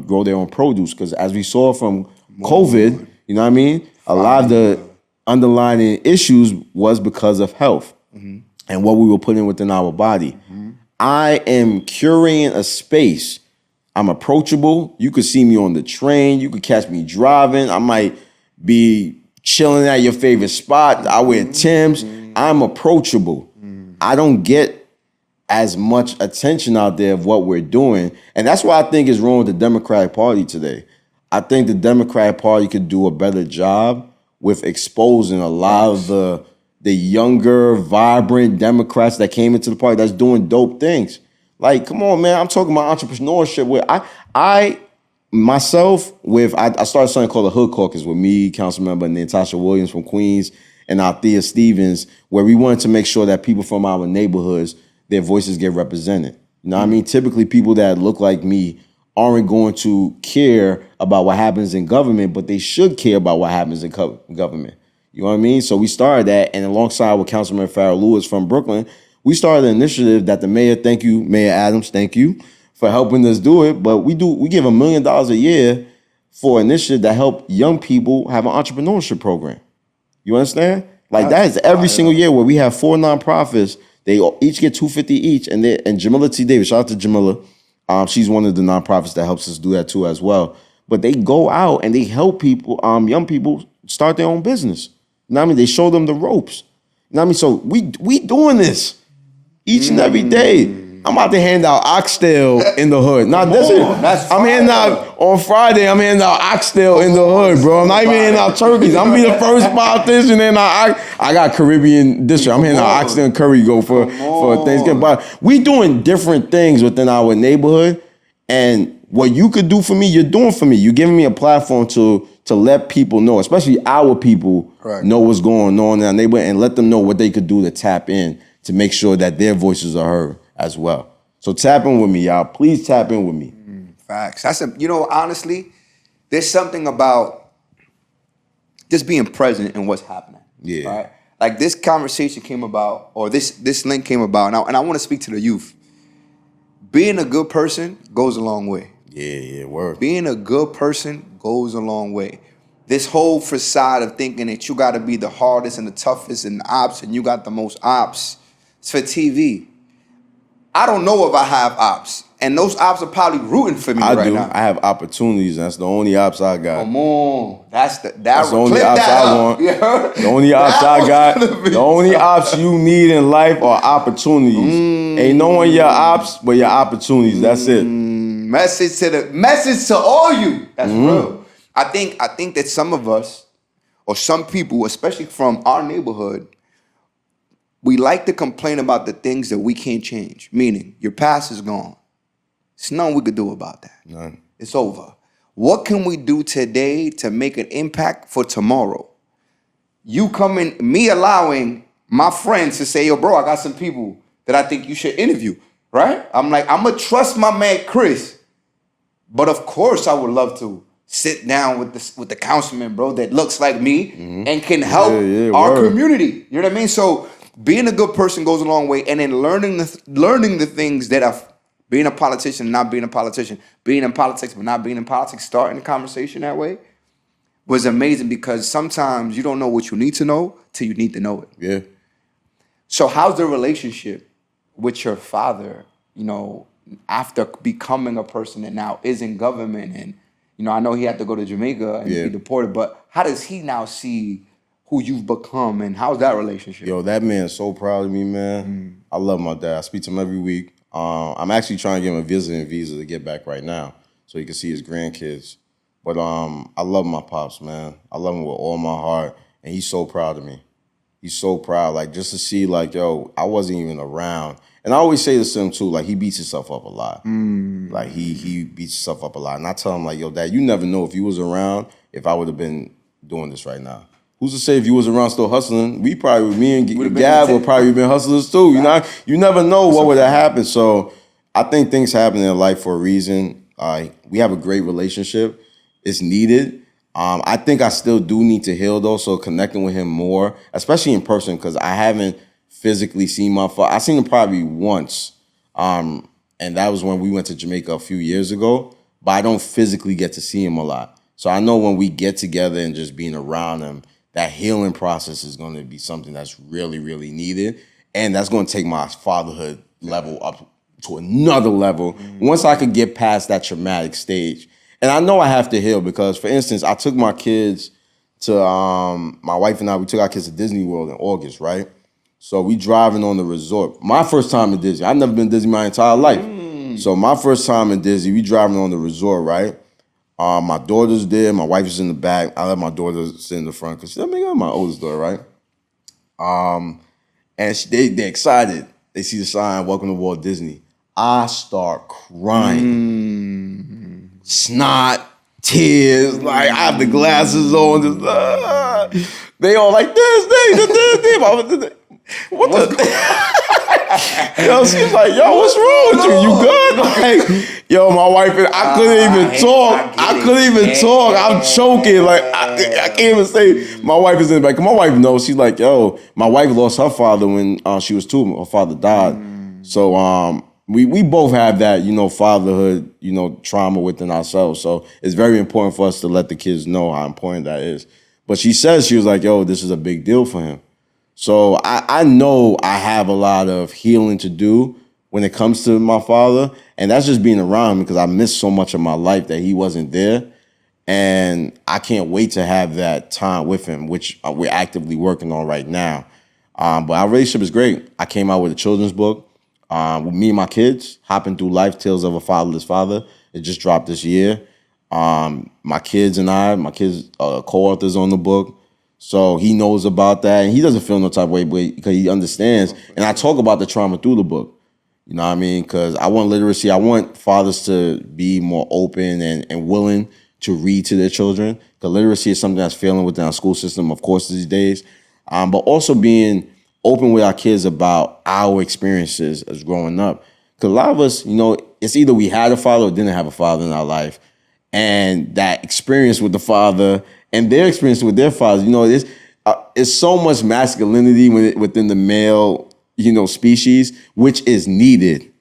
grow their own produce. Because as we saw from COVID, you know what I mean? A lot of the underlying issues was because of health and what we were putting within our body. I am curating a space. I'm approachable. You could see me on the train. You could catch me driving. I might be chilling at your favorite spot. I wear Timbs. I'm approachable. I don't get as much attention out there of what we're doing. And that's why I think is wrong with the Democratic Party today. I think the Democratic Party could do a better job with exposing a lot of the younger, vibrant Democrats that came into the party that's doing dope things. Like, come on, man. I'm talking about entrepreneurship where I started something called the Hood Caucus with me, Councilmember Natasha Williams from Queens, and Althea Stevens, where we wanted to make sure that people from our neighborhoods, their voices get represented. You know what I mean? Typically, people that look like me aren't going to care about what happens in government, but they should care about what happens in government. You know what I mean? So we started that, and alongside with Councilman Farrell Lewis from Brooklyn, we started an initiative that the mayor, thank you, Mayor Adams, thank you for helping us do it. But we give $1 million a year for an initiative that help young people have an entrepreneurship program. You understand? Like that is every single year where we have 4 nonprofits. They each get $250 each, and Jamila T. Davis, shout out to Jamila. She's one of the nonprofits that helps us do that too as well. But they go out and they help people, young people, start their own business. You know what I mean? They show them the ropes. You know what I mean? So we doing this each and every day. I'm about to hand out oxtail in the hood. Not this. I'm handing out on Friday. I'm handing out oxtail in the hood, bro. I'm not even handing out turkeys. I'm gonna be the first politician, and I got Caribbean district. I'm handing out oxtail and curry go for Thanksgiving. But we doing different things within our neighborhood, and what you could do for me, you're doing for me. You're giving me a platform to let people know, especially our people, know what's going on in our neighborhood, and let them know what they could do to tap in to make sure that their voices are heard as well. So tap in with me, y'all. Please tap in with me. Facts. Honestly, there's something about just being present in what's happening. Yeah. Right? Like this conversation came about, or this link came about, and I want to speak to the youth. Being a good person goes a long way. Yeah, word. Being a good person goes a long way. this whole facade of thinking that you got to be the hardest and the toughest and the ops and you got the most ops. It's for TV. I don't know if I have ops. And those ops are probably rooting for me right now. I have opportunities. That's the only ops I got. Come on. That's the only ops I want. The only ops I got. The only ops you need in life are opportunities. Ain't no one your ops, but your opportunities. That's it. Message to all you. That's real. I think that some of us, or some people, especially from our neighborhood, we like to complain about the things that we can't change. Meaning, your past is gone. There's nothing we could do about that. None. It's over. What can we do today to make an impact for tomorrow? Me allowing my friends to say, yo, bro, I got some people that I think you should interview, right? I'm like, I'm going to trust my man, Chris. But of course, I would love to sit down with the councilman, bro, that looks like me and can help our community. You know what I mean? So being a good person goes a long way. And then learning the things that are being a politician and not being a politician, being in politics but not being in politics, starting the conversation that way was amazing, because sometimes you don't know what you need to know till you need to know it. Yeah. So how's the relationship with your father, after becoming a person that now is in government? And, I know he had to go to Jamaica and be deported, but how does he now see who you've become, and how's that relationship? Yo, that man's so proud of me, man. I love my dad. I speak to him every week. I'm actually trying to get him a visiting visa to get back right now so he can see his grandkids. But I love my pops, man. I love him with all my heart, and he's so proud of me. He's so proud, like, just to see, like, yo, I wasn't even around. And I always say this to him, too, like, he beats himself up a lot. Like, he beats himself up a lot. And I tell him, like, yo, Dad, you never know if you was around, if I would have been doing this right now. Who's to say if you was around still hustling? Me and Gab would probably been hustlers, too. You never know what would have happened. So I think things happen in life for a reason. We have a great relationship. It's needed. I think I still do need to heal, though, so connecting with him more, especially in person, because I haven't physically seen my father. I seen him probably once, and that was when we went to Jamaica a few years ago, but I don't physically get to see him a lot. So I know when we get together and just being around him, that healing process is going to be something that's really, really needed, and that's going to take my fatherhood level up to another level once I could get past that traumatic stage. And I know I have to heal because, for instance, I took my kids to, my wife and I, we took our kids to Disney World in August, right? So we driving on the resort. My first time in Disney. I've never been to Disney my entire life. So my first time in Disney, we driving on the resort, right? My daughter's there. My wife is in the back. I let my daughter sit in the front because she's my oldest daughter, right? And they're excited. They see the sign, "Welcome to Walt Disney." I start crying. Snot, tears, like I have the glasses on. Just, they all like this. What the? Yo, she's like, yo, what's wrong with you? You good? Like, yo, my wife and I couldn't even talk. I couldn't even talk. I'm choking. Like I can't even say. My wife is in the back. My wife knows. She's like, yo, my wife lost her father when she was 2. Her father died. So we both have that, fatherhood, trauma within ourselves. So it's very important for us to let the kids know how important that is. But she was like, yo, this is a big deal for him. So I know I have a lot of healing to do when it comes to my father. And that's just being around him because I missed so much of my life that he wasn't there. And I can't wait to have that time with him, which we're actively working on right now. But our relationship is great. I came out with a children's book. With me and my kids, Hopping Through Life, Tales of a Fatherless Father. It just dropped this year. My kids co-authors on the book. So he knows about that. And he doesn't feel no type of way because he understands. And I talk about the trauma through the book. You know what I mean? Because I want literacy. I want fathers to be more open and willing to read to their children. Because literacy is something that's failing within our school system, of course, these days. But also being open with our kids about our experiences as growing up. Because a lot of us, it's either we had a father or didn't have a father in our life. And that experience with the father and their experience with their fathers, it's so much masculinity within the male, species, which is needed.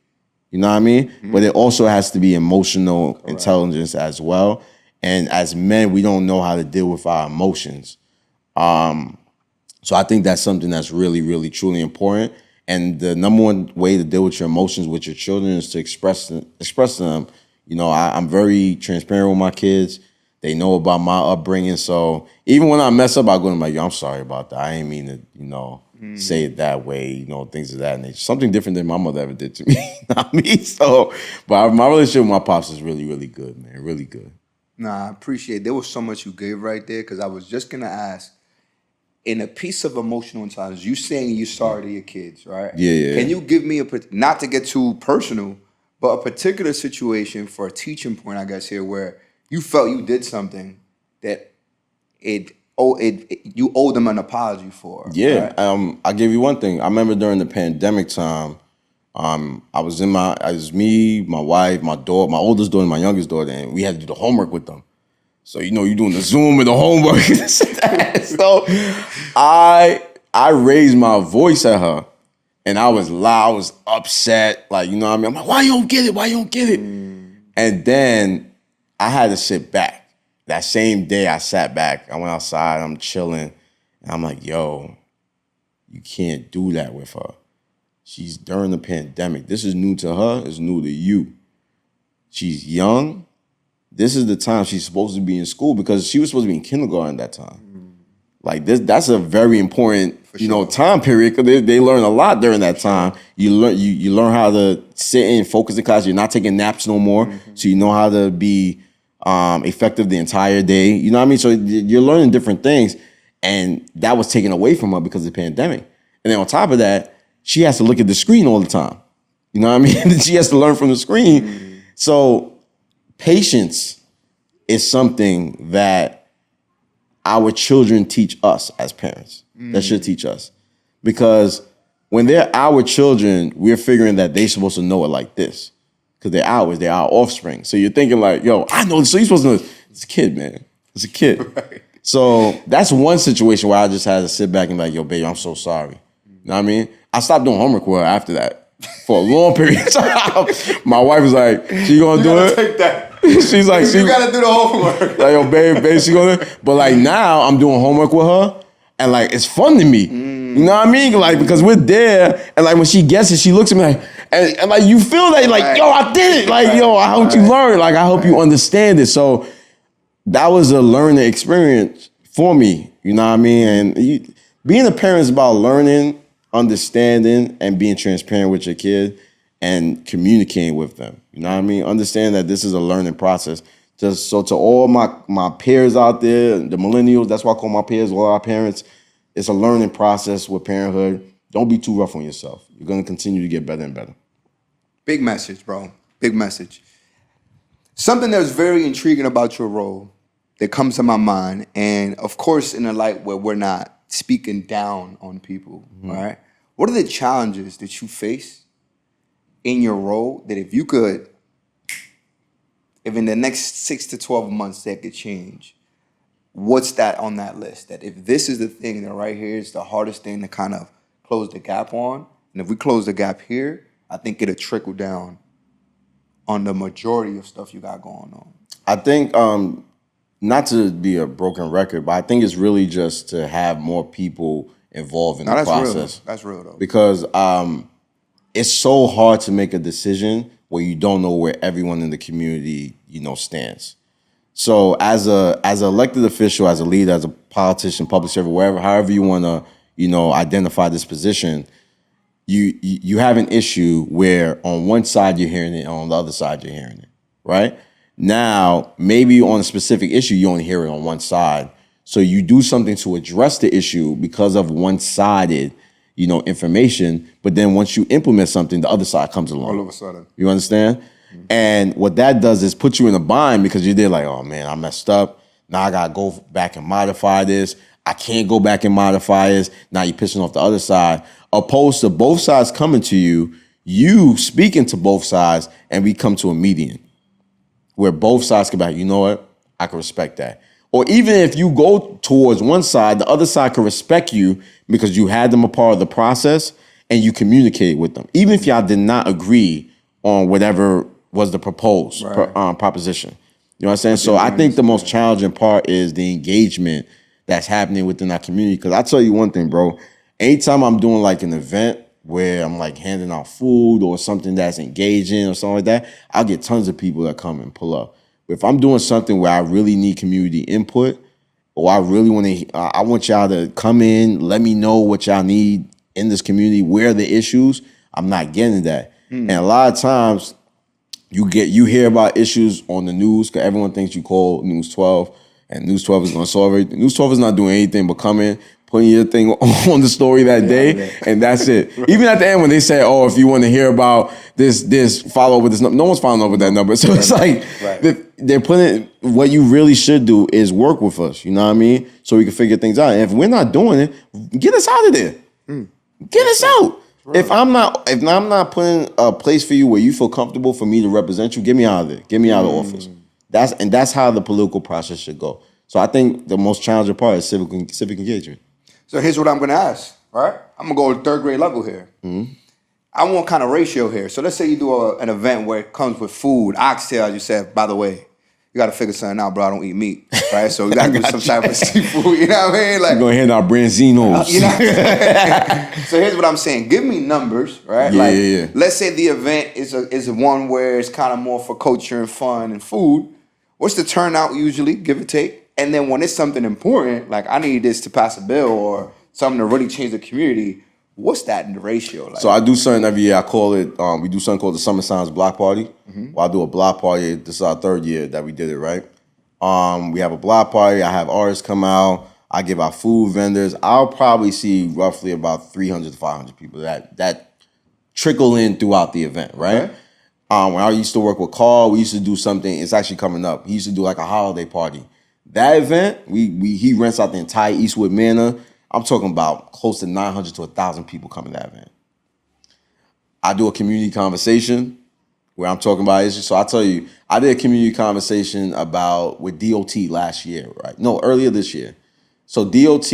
You know what I mean? But it also has to be emotional intelligence as well. And as men, we don't know how to deal with our emotions. So I think that's something that's really, really, truly important. And the number one way to deal with your emotions with your children is to express them. You know, I'm very transparent with my kids. They know about my upbringing. So even when I mess up, I go to them like, yo, I'm sorry about that. I ain't mean to, you know, say it that way, you know, things of that nature. Something different than my mother ever did to me. Not me. So, but my relationship with my pops is really, really good, man. Really good. Nah, I appreciate it. There was so much you gave right there because I was just going to ask, in a piece of emotional intelligence, you saying you're sorry to your kids, right? Yeah. Can you give me not to get too personal, but a particular situation for a teaching point, I guess, here where you felt you did something that you owe them an apology for? Yeah. Right? I'll give you one thing. I remember during the pandemic time, it was me, my wife, my daughter, my oldest daughter, and my youngest daughter, and we had to do the homework with them. So, you know, you're doing the Zoom and the homework. So I raised my voice at her, and I was loud, I was upset. Like, you know what I mean? I'm like, why you don't get it? Why you don't get it? And then I had to sit back. That same day I sat back. I went outside, I'm chilling. And I'm like, yo, you can't do that with her. She's during the pandemic. This is new to her. It's new to you. She's young. This is the time she's supposed to be in school because she was supposed to be in kindergarten at that time. Like that's a very important, time period because they learn a lot during that time. You learn how to sit and focus in class. You're not taking naps no more, so you know how to be effective the entire day. You know what I mean? So you're learning different things, and that was taken away from her because of the pandemic. And then on top of that, she has to look at the screen all the time. You know what I mean? She has to learn from the screen. So patience is something that our children teach us as parents. That should teach us. Because when they're our children, we're figuring that they're supposed to know it like this. Because they're ours, they're our offspring. So you're thinking like, yo, I know this, so you're supposed to know this. It's a kid, man. It's a kid. Right. So that's one situation where I just had to sit back and be like, yo, baby, I'm so sorry. You know what I mean? I stopped doing homework with her after that. For a long period of time. My wife was like, she gonna do it? Take that. She's like, you gotta do the homework. Like, yo, babe, she gonna do it? But like now I'm doing homework with her and like it's fun to me. You know what I mean? Like, because we're there and like when she gets it, she looks at me like, and like you feel that like, yo, I did it. Like, yo, I hope you learn. Like, I hope you understand it. So that was a learning experience for me. You know what I mean? And being a parent is about learning, understanding, and being transparent with your kid and communicating with them. You know what I mean? Understand that this is a learning process. Just so to all my peers out there, the millennials, that's why I call my peers, all our parents, it's a learning process with parenthood. Don't be too rough on yourself. You're going to continue to get better and better. Big message, bro. Big message. Something that's very intriguing about your role that comes to my mind, and of course in a light where we're not speaking down on people, right? What are the challenges that you face in your role that if in the next 6 to 12 months that could change, what's that on that list? That if this is the thing that right here is the hardest thing to kind of close the gap on, and if we close the gap here, I think it'll trickle down on the majority of stuff you got going on. I think, not to be a broken record, but I think it's really just to have more people involved in the process. Real. That's real though. Because it's so hard to make a decision where you don't know where everyone in the community, stands. So as an elected official, as a leader, as a politician, public servant, however you want to, identify this position, you have an issue where on one side you're hearing it, and on the other side you're hearing it, right? Now, maybe on a specific issue, you only hear it on one side. So you do something to address the issue because of one-sided, information. But then once you implement something, the other side comes along. All of a sudden. You understand? Mm-hmm. And what that does is put you in a bind because you're there like, oh, man, I messed up. Now I got to go back and modify this. I can't go back and modify this. Now you're pissing off the other side. Opposed to both sides coming to you speaking to both sides, and we come to a median where both sides can be like, you know what? I can respect that. Or even if you go towards one side, the other side can respect you because you had them a part of the process and you communicate with them. Even if y'all did not agree on whatever was the proposed proposition. You know what I'm saying? So I think the most challenging part is the engagement that's happening within our community. Because I tell you one thing, bro. Anytime I'm doing like an event where I'm like handing out food or something that's engaging or something like that, I'll get tons of people that come and pull up. But if I'm doing something where I really need community input, or I really want to, I want y'all to come in, let me know what y'all need in this community, where are the issues, I'm not getting that. And a lot of times you hear about issues on the news because everyone thinks you call News 12 and News 12 is going to solve it. News 12 is not doing anything but come in, putting your thing on the story that day, and that's it. Right. Even at the end when they say, oh, if you want to hear about this, follow up with this number. No one's following up with that number. So it's like they're putting, what you really should do is work with us, you know what I mean? So we can figure things out. And if we're not doing it, get us out of there. Get us out. Right. If I'm not putting a place for you where you feel comfortable for me to represent you, get me out of there. Get me out of office. That's how the political process should go. So I think the most challenging part is civic engagement. So here's what I'm going to ask, right? I'm going to go to 3rd grade level here. I want kind of ratio here. So let's say you do an event where it comes with food, oxtail, as you said, by the way. You got to figure something out, bro. I don't eat meat, right? So we got to do some type of seafood, you know what I mean? Like, we're going to hand out branzinos. You know? So here's what I'm saying. Give me numbers, right? Yeah. Let's say the event is one where it's kind of more for culture and fun and food. What's the turnout usually, give or take? And then when it's something important, like I need this to pass a bill or something to really change the community, what's that in the ratio like? So I do something every year. I call it, we do something called the Summer Sounds Block Party. Well, I do a block party. This is our 3rd year that we did it, right? We have a block party. I have artists come out. I give out food vendors. I'll probably see roughly about 300 to 500 people that trickle in throughout the event, right? Okay. When I used to work with Carl, we used to do something. It's actually coming up. He used to do like a holiday party. That event, he rents out the entire Eastwood Manor. I'm talking about close to 900 to 1,000 people coming to that event. I do a community conversation where I'm talking about issues. So I tell you, I did a community conversation with DOT last year, right? No, earlier this year. So DOT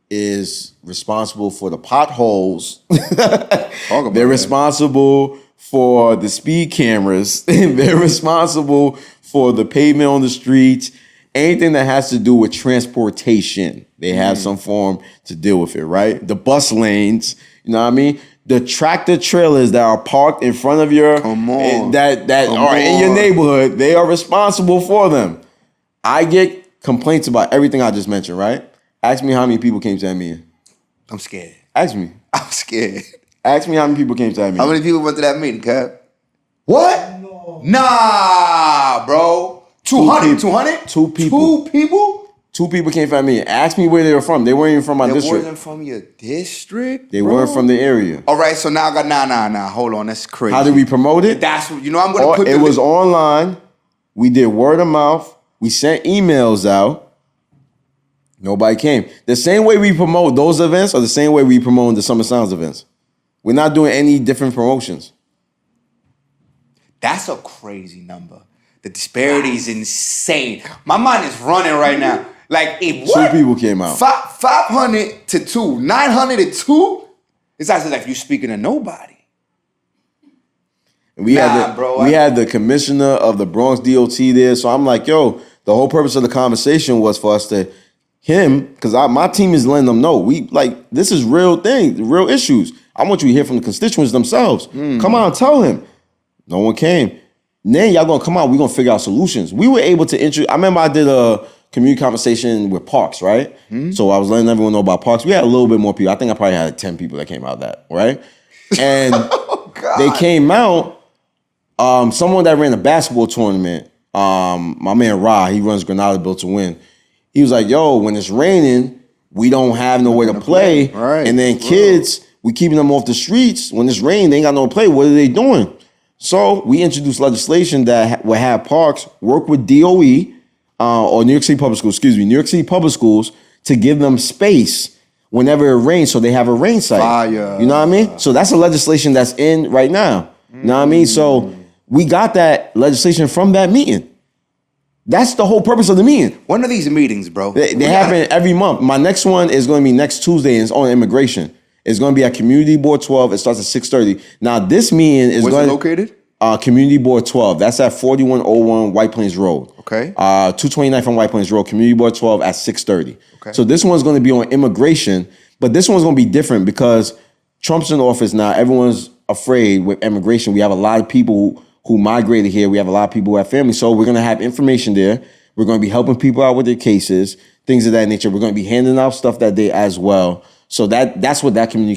is responsible for the potholes. They're responsible for the speed cameras. They're responsible for the pavement on the streets. Anything that has to do with transportation, they have some form to deal with it, right? The bus lanes, you know what I mean? The tractor trailers that are parked in front of your, that are in your neighborhood, they are responsible for them. I get complaints about everything I just mentioned, right? Ask me how many people came to that meeting. I'm scared. Ask me. I'm scared. Ask me how many people came to that meeting. How many people went to that meeting, Kev? What? No. Nah, bro. 200? 200? 2 people. 2 people? 2 people came from me. Ask me where they were from. They weren't even from my district. They wasn't from your district? They weren't from the area. All right, so now I got, nah. Hold on, that's crazy. How did we promote it? That's, I'm going to put it was online. We did word of mouth. We sent emails out. Nobody came. The same way we promote those events or the same way we promote the Summer Sounds events. We're not doing any different promotions. That's a crazy number. The disparity is insane. My mind is running right now. Like, if 2 people came out. 500 to 2, 900 to 2? It's actually like you speaking to nobody. And we had the commissioner of the Bronx DOT there. So I'm like, yo, the whole purpose of the conversation was for us to because my team is letting them know this is real thing, real issues. I want you to hear from the constituents themselves. Come out and tell him. No one came. Then y'all gonna come out, we're gonna figure out solutions. We were able to I remember I did a community conversation with Parks, right? So I was letting everyone know about Parks. We had a little bit more people. I think I probably had 10 people that came out of that, right? And they came out, someone that ran a basketball tournament, my man Ra, he runs Granada Built to Win. He was like, yo, when it's raining, we don't have nowhere to play. Right. And then kids, we keeping them off the streets. When it's raining, they ain't got no play. What are they doing? So we introduced legislation that will have parks work with DOE or New York City Public Schools, New York City Public Schools to give them space whenever it rains so they have a rain site. Fire. You know what I mean? So that's a legislation that's in right now. You know what I mean? So we got that legislation from that meeting. That's the whole purpose of the meeting. When are these meetings, bro? They happen every month. My next one is going to be next Tuesday, and it's on immigration. It's going to be at Community Board 12. It starts at 6:30. Now, this meeting is Where's it located? Community Board 12. That's at 4101 White Plains Road. Okay. 229 from White Plains Road. Community Board 12 at 6:30. Okay. So this one's going to be on immigration, but this one's going to be different because Trump's in office now. Everyone's afraid with immigration. We have a lot of people who migrated here. We have a lot of people who have families. So we're going to have information there. We're going to be helping people out with their cases, things of that nature. We're going to be handing out stuff that day as well. So that's what that community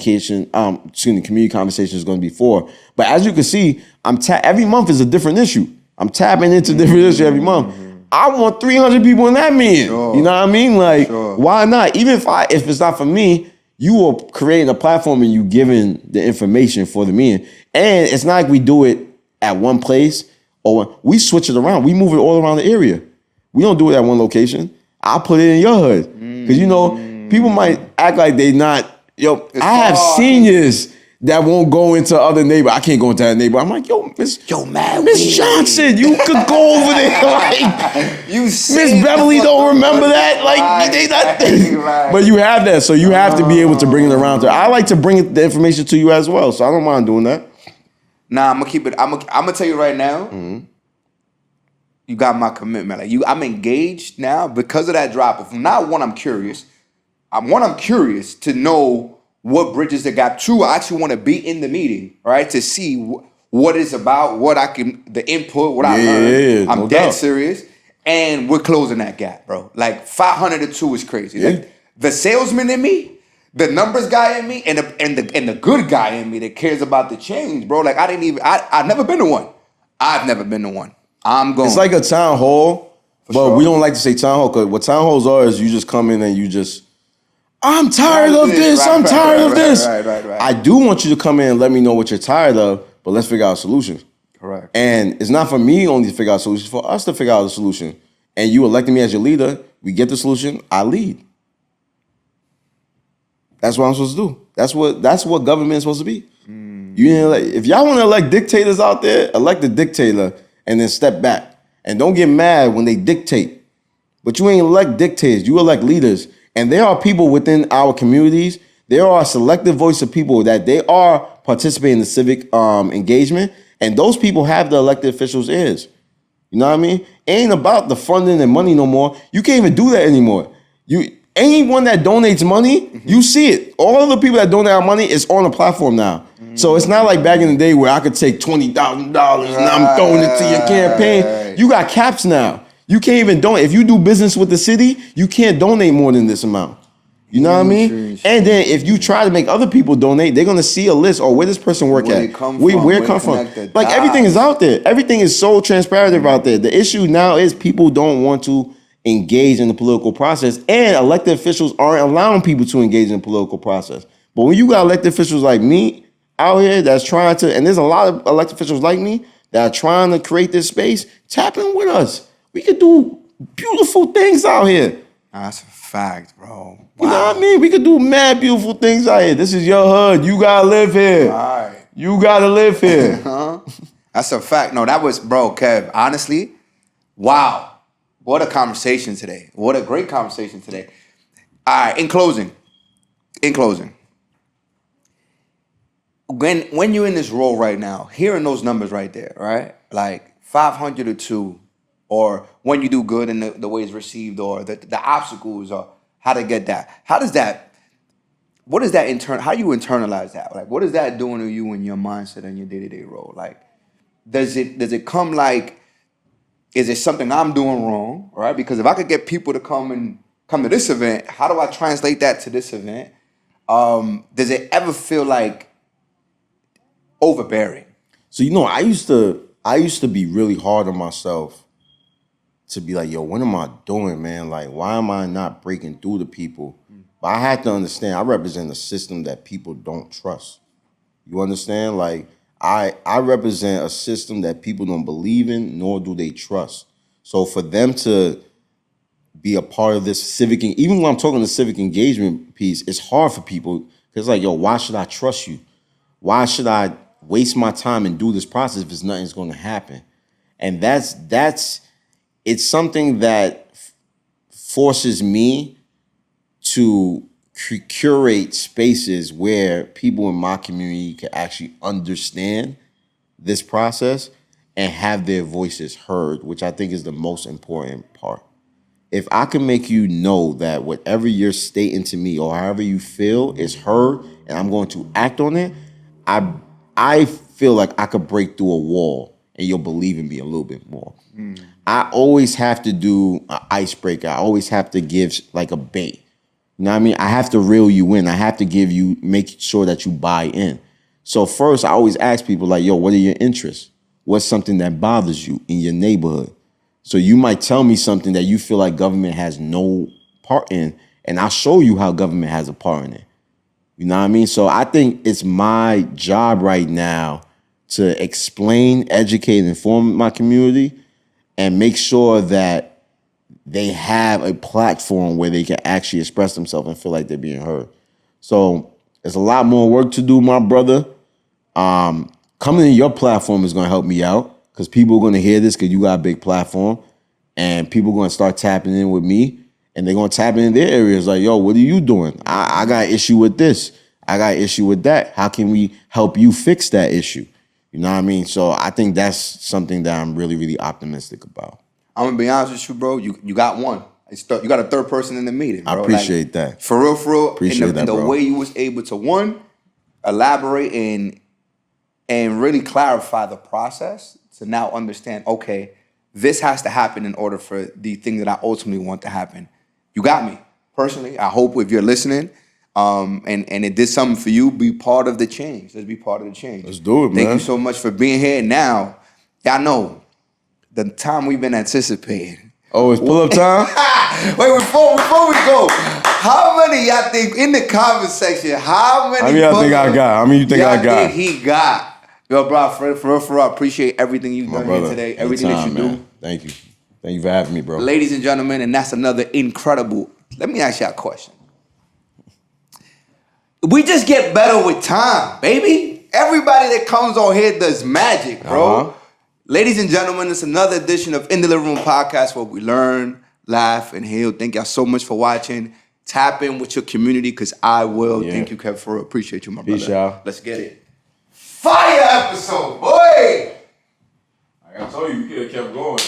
conversation is going to be for. But as you can see, every month is a different issue. I'm tapping into different issue every month. I want 300 people in that meeting. Sure. You know what I mean? Like, why not? Even if it's not for me, you are creating a platform and you giving the information for the meeting. And it's not like we do it at one place or we switch it around. We move it all around the area. We don't do it at one location. I'll put it in your hood. Because, people might act like they not, I have seniors that won't go into other neighbor. I can't go into that neighbor. I'm like, Miss Johnson, you could go over there. Like, Miss Beverly don't remember that. Like, they not. Right. But you have that, so you have to be able to bring it around. I like to bring the information to you as well, so I don't mind doing that. Nah, I'm gonna keep it. I'm gonna tell you right now. You got my commitment. Like I'm engaged now because of that drop. If not one, I'm curious. I'm curious to know what bridges the gap. Two, I actually want to be in the meeting, right, to see what it's about, the input, what I learned. I'm dead serious, and we're closing that gap, bro. Like 500 to 2 is crazy. Yeah. Like, the salesman in me, the numbers guy in me, and the good guy in me that cares about the change, bro. Like I've never been to one. I've never been to one. I'm going. It's like a town hall, but we don't like to say town hall because what town halls are is you just come in and you just. I'm tired of this. I'm tired of this. Right. I do want you to come in and let me know what you're tired of, but let's figure out a solution. Correct. And it's not for me only to figure out a solution, it's for us to figure out a solution. And you elected me as your leader. We get the solution. I lead. That's what I'm supposed to do. That's what government is supposed to be. If y'all want to elect dictators out there, elect a dictator and then step back. And don't get mad when they dictate. But you ain't elect dictators. You elect leaders. And there are people within our communities, there are a selective voice of people that they are participating in the civic engagement, and those people have the elected officials' ears. You know what I mean? It ain't about the funding and money no more. You can't even do that anymore. Anyone that donates money, you see it. All of the people that donate our money is on a platform now. So it's not like back in the day where I could take $20,000 and I'm throwing it to your campaign. You got caps now. You can't even donate. If you do business with the city, you can't donate more than this amount. You know what I mean? And then if you try to make other people donate, they're gonna see a list or where this person work at. Where it come from. Like everything is out there. Everything is so transparent out there. The issue now is people don't want to engage in the political process, and elected officials aren't allowing people to engage in the political process. But when you got elected officials like me out here that's trying to, and there's a lot of elected officials like me that are trying to create this space, tap in with us. We could do beautiful things out here. That's a fact, bro. Wow. You know what I mean? We could do mad beautiful things out here. This is your hood. You gotta live here. All right. You gotta live here. That's a fact. No, that was, bro, Kev, honestly, wow. What a conversation today. What a great conversation today. All right, in closing, when you're in this role right now, hearing those numbers right there, right? Like 500 to 2, or when you do good and the way it's received, or the obstacles, or how to get that. How do you internalize that? Like, what is that doing to you in your mindset and your day-to-day role? Like, does it come like, is it something I'm doing wrong, right? Because if I could get people to come to this event, how do I translate that to this event? Does it ever feel like overbearing? So, I used to be really hard on myself to be like, yo, what am I doing, man? Like, why am I not breaking through to people? But I had to understand, I represent a system that people don't trust. You understand? Like, I represent a system that people don't believe in, nor do they trust. So for them to be a part of this civic, even when I'm talking the civic engagement piece, it's hard for people. It's like, yo, why should I trust you? Why should I waste my time and do this process if nothing's going to happen? And it's something that forces me to curate spaces where people in my community can actually understand this process and have their voices heard, which I think is the most important part. If I can make you know that whatever you're stating to me or however you feel is heard and I'm going to act on it, I feel like I could break through a wall and you'll believe in me a little bit more. I always have to do an icebreaker. I always have to give like a bait. You know what I mean? I have to reel you in. I have to make sure that you buy in. So first, I always ask people like, yo, what are your interests? What's something that bothers you in your neighborhood? So you might tell me something that you feel like government has no part in, and I'll show you how government has a part in it. You know what I mean? So I think it's my job right now to explain, educate, and inform my community and make sure that they have a platform where they can actually express themselves and feel like they're being heard. So there's a lot more work to do, my brother. Coming to your platform is going to help me out because people are going to hear this because you got a big platform and people are going to start tapping in with me and they're going to tap in their areas like, yo, what are you doing? I got an issue with this. I got an issue with that. How can we help you fix that issue? You know what I mean? So I think that's something that I'm really, really optimistic about. I'm going to be honest with you, bro. You got one. You got a third person in the meeting, bro. I appreciate that. For real. Appreciate that, the bro. way you was able to, one, elaborate and really clarify the process to now understand, okay, this has to happen in order for the thing that I ultimately want to happen. You got me. Personally, I hope if you're listening and it did something for you, be part of the change. Let's be part of the change. Let's do it, man. Thank you so much for being here. Now, y'all know the time we've been anticipating. Oh, it's pull-up time? Wait, before we go, how many y'all think, in the comment section, how many How many y'all think I got? How many you think I got? think he got? Yo, bro, for real, I appreciate everything you've done here today, everything that you do. Thank you. Thank you for having me, bro. Ladies and gentlemen, and that's another incredible, let me ask y'all a question. We just get better with time, baby. Everybody that comes on here does magic, bro. Uh-huh. Ladies and gentlemen, it's another edition of In the Living Room Podcast where we learn, laugh, and heal. Thank y'all so much for watching. Tap in with your community because I will. Yeah. Thank you, Kev, for appreciate you, my Peace, brother. y'all. Let's get it. Fire episode, boy! I told you, we could have kept going.